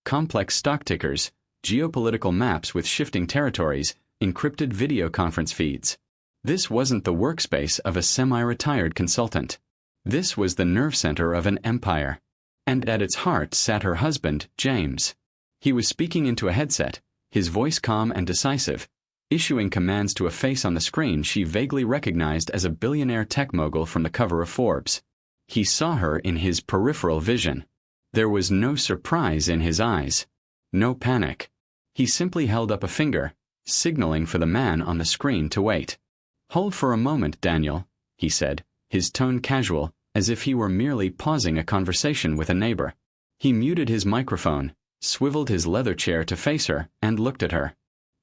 Complex stock tickers, geopolitical maps with shifting territories, encrypted video conference feeds. This wasn't the workspace of a semi-retired consultant. This was the nerve center of an empire. And at its heart sat her husband, James. He was speaking into a headset, his voice calm and decisive, issuing commands to a face on the screen she vaguely recognized as a billionaire tech mogul from the cover of Forbes. He saw her in his peripheral vision. There was no surprise in his eyes. No panic. He simply held up a finger, signaling for the man on the screen to wait. "Hold for a moment, Daniel," he said, his tone casual, as if he were merely pausing a conversation with a neighbor. He muted his microphone, swiveled his leather chair to face her, and looked at her.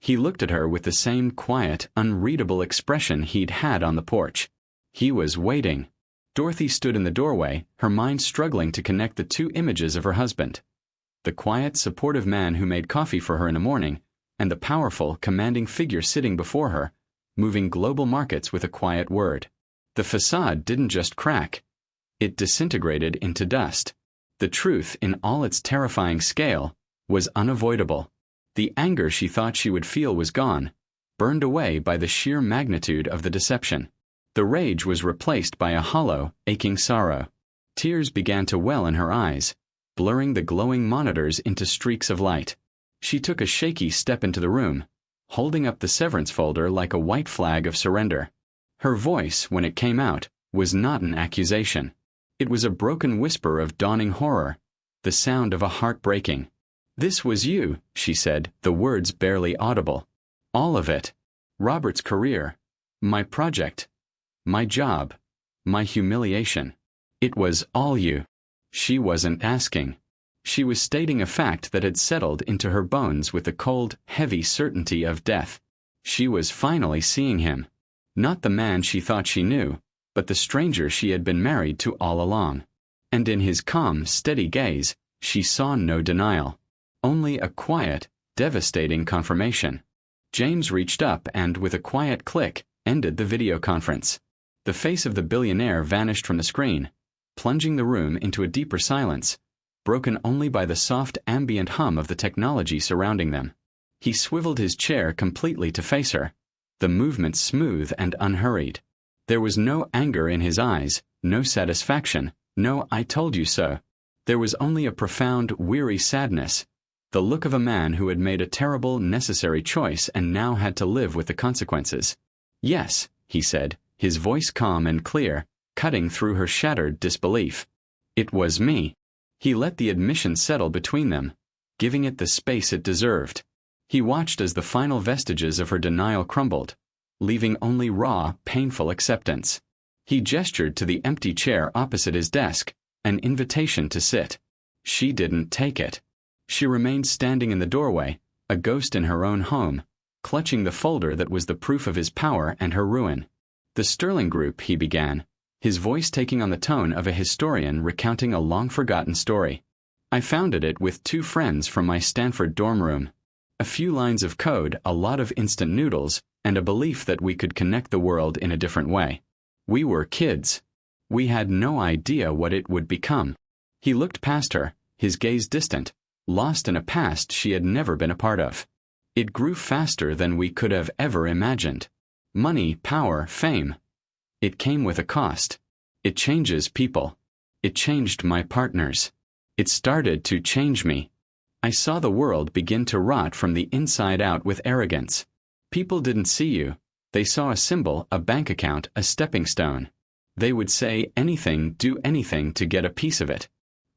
He looked at her with the same quiet, unreadable expression he'd had on the porch. He was waiting. Dorothy stood in the doorway, her mind struggling to connect the two images of her husband. The quiet, supportive man who made coffee for her in the morning, and the powerful, commanding figure sitting before her, moving global markets with a quiet word. The facade didn't just crack. It disintegrated into dust. The truth, in all its terrifying scale, was unavoidable. The anger she thought she would feel was gone, burned away by the sheer magnitude of the deception. The rage was replaced by a hollow, aching sorrow. Tears began to well in her eyes, blurring the glowing monitors into streaks of light. She took a shaky step into the room, holding up the severance folder like a white flag of surrender. Her voice, when it came out, was not an accusation. It was a broken whisper of dawning horror, the sound of a heart breaking. "This was you," she said, the words barely audible. "All of it. Robert's career. My project. My job. My humiliation. It was all you." She wasn't asking. She was stating a fact that had settled into her bones with the cold, heavy certainty of death. She was finally seeing him. Not the man she thought she knew, but the stranger she had been married to all along. And in his calm, steady gaze, she saw no denial. only a quiet, devastating confirmation. James reached up and, with a quiet click, ended the video conference. The face of the billionaire vanished from the screen, plunging the room into a deeper silence, broken only by the soft ambient hum of the technology surrounding them. He swiveled his chair completely to face her, the movement smooth and unhurried. There was no anger in his eyes, no satisfaction, no "I told you so." There was only a profound, weary sadness, the look of a man who had made a terrible, necessary choice and now had to live with the consequences. "Yes," he said, his voice calm and clear, cutting through her shattered disbelief. "It was me." He let the admission settle between them, giving it the space it deserved. He watched as the final vestiges of her denial crumbled, leaving only raw, painful acceptance. He gestured to the empty chair opposite his desk, an invitation to sit. She didn't take it. She remained standing in the doorway, a ghost in her own home, clutching the folder that was the proof of his power and her ruin. "The Sterling Group," he began, his voice taking on the tone of a historian recounting a long-forgotten story. "I founded it with 2 friends from my Stanford dorm room. A few lines of code, a lot of instant noodles, and a belief that we could connect the world in a different way. We were kids. We had no idea what it would become." He looked past her, his gaze distant, lost in a past she had never been a part of. "It grew faster than we could have ever imagined. Money, power, fame. It came with a cost. It changes people. It changed my partners. It started to change me. I saw the world begin to rot from the inside out with arrogance. People didn't see you. They saw a symbol, a bank account, a stepping stone. They would say anything, do anything to get a piece of it.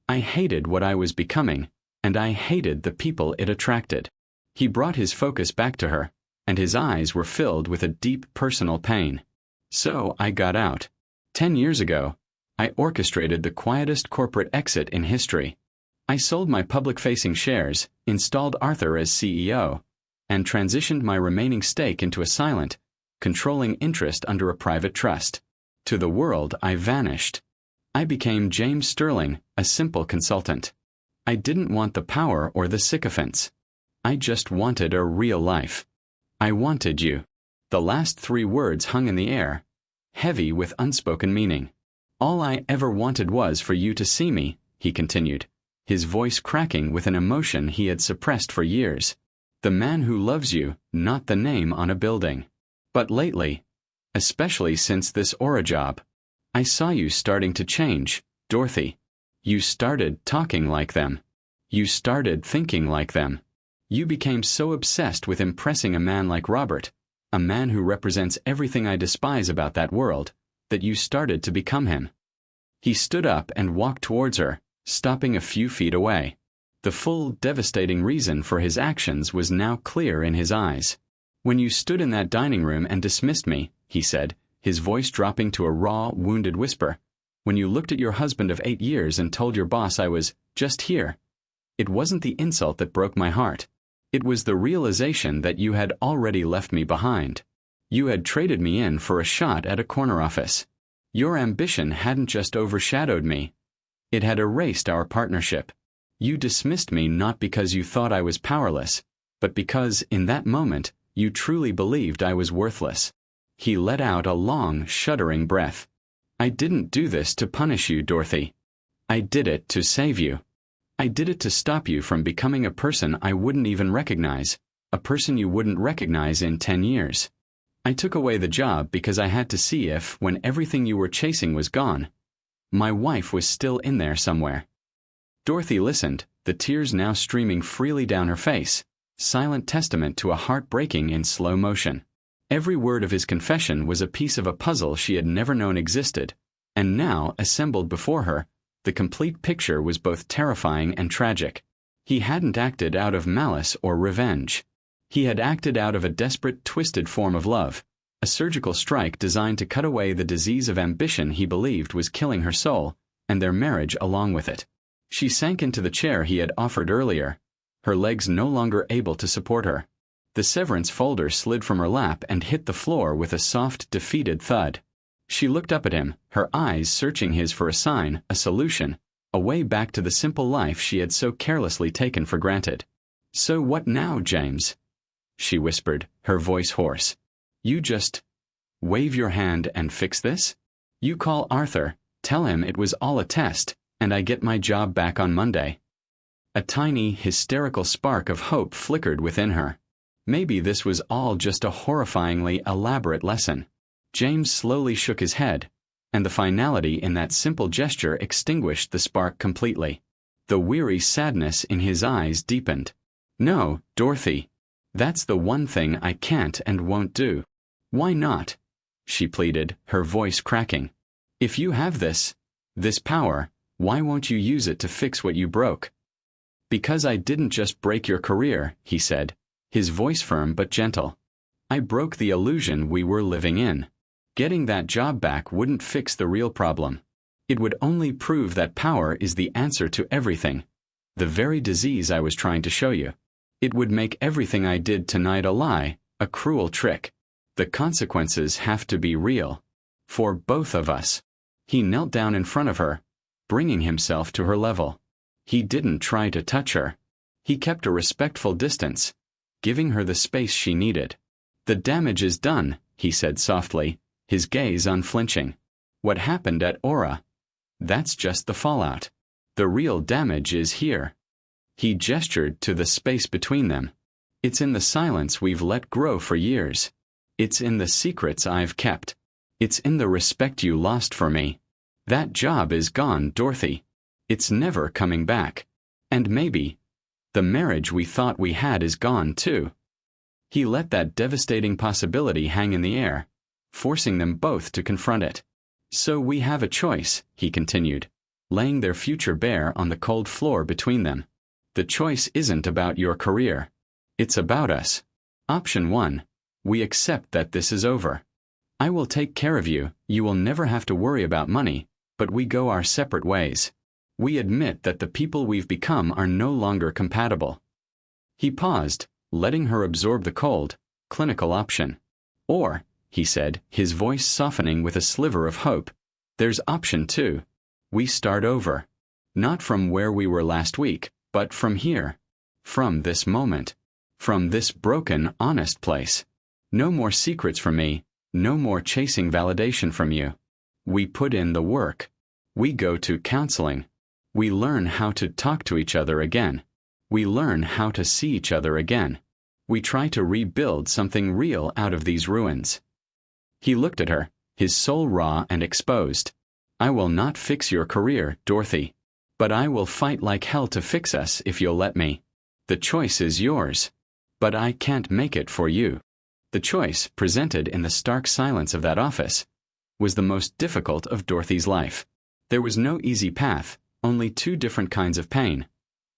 I hated what I was becoming, and I hated the people it attracted." He brought his focus back to her, and his eyes were filled with a deep personal pain. "So I got out. 10 years ago, I orchestrated the quietest corporate exit in history. I sold my public-facing shares, installed Arthur as CEO, and transitioned my remaining stake into a silent, controlling interest under a private trust. To the world, I vanished. I became James Sterling, a simple consultant. I didn't want the power or the sycophants. I just wanted a real life. I wanted you." The last 3 words hung in the air, heavy with unspoken meaning. "All I ever wanted was for you to see me," he continued, his voice cracking with an emotion he had suppressed for years. "The man who loves you, not the name on a building. But lately, especially since this Aura job, I saw you starting to change, Dorothy. You started talking like them. You started thinking like them. You became so obsessed with impressing a man like Robert, a man who represents everything I despise about that world, that you started to become him." He stood up and walked towards her, stopping a few feet away. The full, devastating reason for his actions was now clear in his eyes. "When you stood in that dining room and dismissed me," he said, his voice dropping to a raw, wounded whisper, "when you looked at your husband of 8 years and told your boss I was just here, it wasn't the insult that broke my heart. It was the realization that you had already left me behind. You had traded me in for a shot at a corner office. Your ambition hadn't just overshadowed me. It had erased our partnership. You dismissed me not because you thought I was powerless, but because, in that moment, you truly believed I was worthless." He let out a long, shuddering breath. "I didn't do this to punish you, Dorothy. I did it to save you. I did it to stop you from becoming a person I wouldn't even recognize, a person you wouldn't recognize in 10 years. I took away the job because I had to see if, when everything you were chasing was gone, my wife was still in there somewhere." Dorothy listened, the tears now streaming freely down her face, silent testament to a heart breaking in slow motion. Every word of his confession was a piece of a puzzle she had never known existed, and now, assembled before her, the complete picture was both terrifying and tragic. He hadn't acted out of malice or revenge. He had acted out of a desperate, twisted form of love, a surgical strike designed to cut away the disease of ambition he believed was killing her soul, and their marriage along with it. She sank into the chair he had offered earlier, her legs no longer able to support her. The severance folder slid from her lap and hit the floor with a soft, defeated thud. She looked up at him, her eyes searching his for a sign, a solution, a way back to the simple life she had so carelessly taken for granted. "So what now, James?" she whispered, her voice hoarse. "You just wave your hand and fix this? You call Arthur, tell him it was all a test, and I get my job back on Monday." A tiny, hysterical spark of hope flickered within her. Maybe this was all just a horrifyingly elaborate lesson. James slowly shook his head, and the finality in that simple gesture extinguished the spark completely. The weary sadness in his eyes deepened. "No, Dorothy. That's the one thing I can't and won't do." "Why not?" she pleaded, her voice cracking. "If you have this power, why won't you use it to fix what you broke?" "Because I didn't just break your career," he said, his voice firm but gentle. "I broke the illusion we were living in. Getting that job back wouldn't fix the real problem. It would only prove that power is the answer to everything, the very disease I was trying to show you. It would make everything I did tonight a lie, a cruel trick. The consequences have to be real. For both of us." He knelt down in front of her, bringing himself to her level. He didn't try to touch her. He kept a respectful distance, giving her the space she needed. "The damage is done," he said softly, his gaze unflinching. "What happened at Aura? That's just the fallout. The real damage is here." He gestured to the space between them. "It's in the silence we've let grow for years. It's in the secrets I've kept. It's in the respect you lost for me. That job is gone, Dorothy. It's never coming back. And maybe the marriage we thought we had is gone too." He let that devastating possibility hang in the air, forcing them both to confront it. "So we have a choice," he continued, laying their future bare on the cold floor between them. "The choice isn't about your career. It's about us. Option 1, we accept that this is over. I will take care of you, you will never have to worry about money, but we go our separate ways. We admit that the people we've become are no longer compatible." He paused, letting her absorb the cold, clinical option. "Or," he said, his voice softening with a sliver of hope, "there's option 2. We start over. Not from where we were last week, but from here. From this moment. From this broken, honest place. No more secrets from me, no more chasing validation from you. We put in the work. We go to counseling. We learn how to talk to each other again. We learn how to see each other again. We try to rebuild something real out of these ruins." He looked at her, his soul raw and exposed. "I will not fix your career, Dorothy. But I will fight like hell to fix us if you'll let me. The choice is yours. But I can't make it for you." The choice, presented in the stark silence of that office, was the most difficult of Dorothy's life. There was no easy path, only 2 different kinds of pain.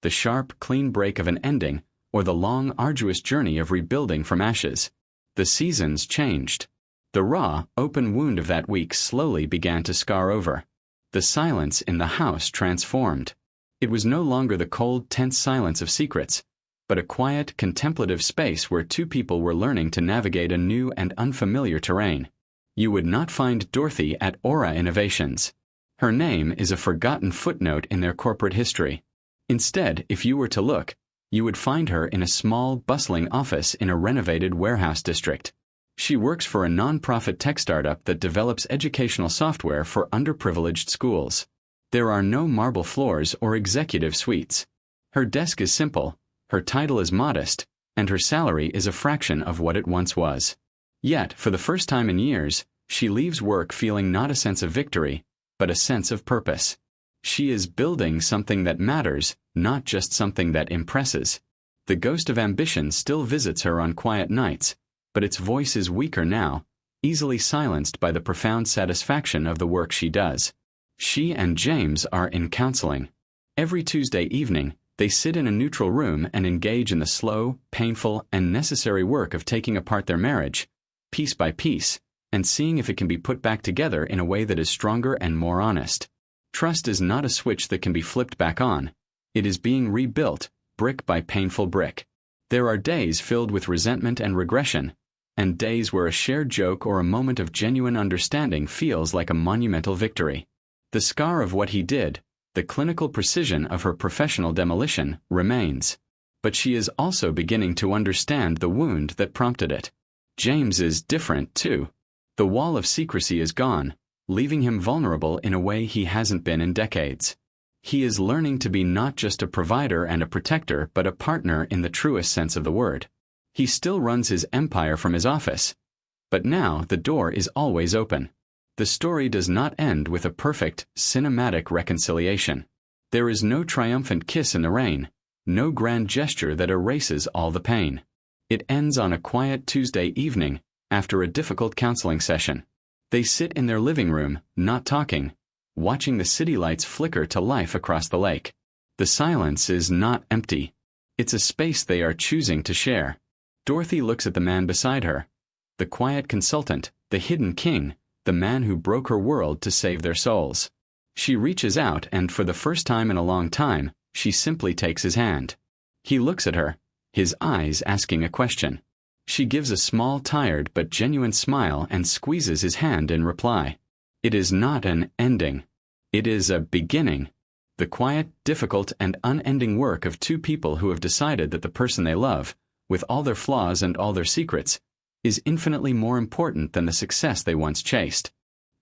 The sharp, clean break of an ending, or the long, arduous journey of rebuilding from ashes. The seasons changed. The raw, open wound of that week slowly began to scar over. The silence in the house transformed. It was no longer the cold, tense silence of secrets, but a quiet, contemplative space where 2 people were learning to navigate a new and unfamiliar terrain. You would not find Dorothy at Aura Innovations. Her name is a forgotten footnote in their corporate history. Instead, if you were to look, you would find her in a small, bustling office in a renovated warehouse district. She works for a non-profit tech startup that develops educational software for underprivileged schools. There are no marble floors or executive suites. Her desk is simple, her title is modest, and her salary is a fraction of what it once was. Yet, for the first time in years, she leaves work feeling not a sense of victory, but a sense of purpose. She is building something that matters, not just something that impresses. The ghost of ambition still visits her on quiet nights, but its voice is weaker now, easily silenced by the profound satisfaction of the work she does. She and James are in counseling. Every Tuesday evening, they sit in a neutral room and engage in the slow, painful, and necessary work of taking apart their marriage, piece by piece, and seeing if it can be put back together in a way that is stronger and more honest. Trust is not a switch that can be flipped back on. It is being rebuilt, brick by painful brick. There are days filled with resentment and regression, and days where a shared joke or a moment of genuine understanding feels like a monumental victory. The scar of what he did, the clinical precision of her professional demolition, remains. but she is also beginning to understand the wound that prompted it. James is different, too. The wall of secrecy is gone, leaving him vulnerable in a way he hasn't been in decades. He is learning to be not just a provider and a protector, but a partner in the truest sense of the word. He still runs his empire from his office, but now the door is always open. The story does not end with a perfect, cinematic reconciliation. There is no triumphant kiss in the rain, no grand gesture that erases all the pain. It ends on a quiet Tuesday evening, after a difficult counseling session. They sit in their living room, not talking, watching the city lights flicker to life across the lake. The silence is not empty. It's a space they are choosing to share. Dorothy looks at the man beside her. The quiet consultant, the hidden king, the man who broke her world to save their souls. She reaches out and for the first time in a long time, she simply takes his hand. He looks at her, his eyes asking a question. She gives a small, tired but genuine smile and squeezes his hand in reply. It is not an ending. It is a beginning. The quiet, difficult, and unending work of two people who have decided that the person they love, with all their flaws and all their secrets, is infinitely more important than the success they once chased.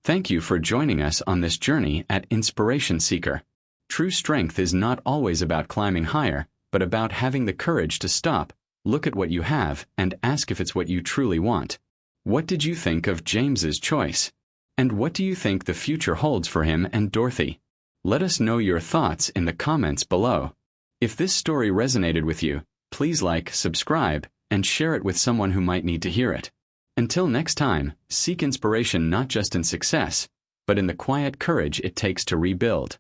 Thank you for joining us on this journey at Inspiration Seeker. True strength is not always about climbing higher, but about having the courage to stop, look at what you have, and ask if it's what you truly want. What did you think of James's choice? And what do you think the future holds for him and Dorothy? Let us know your thoughts in the comments below. If this story resonated with you, please like, subscribe, and share it with someone who might need to hear it. Until next time, seek inspiration not just in success, but in the quiet courage it takes to rebuild.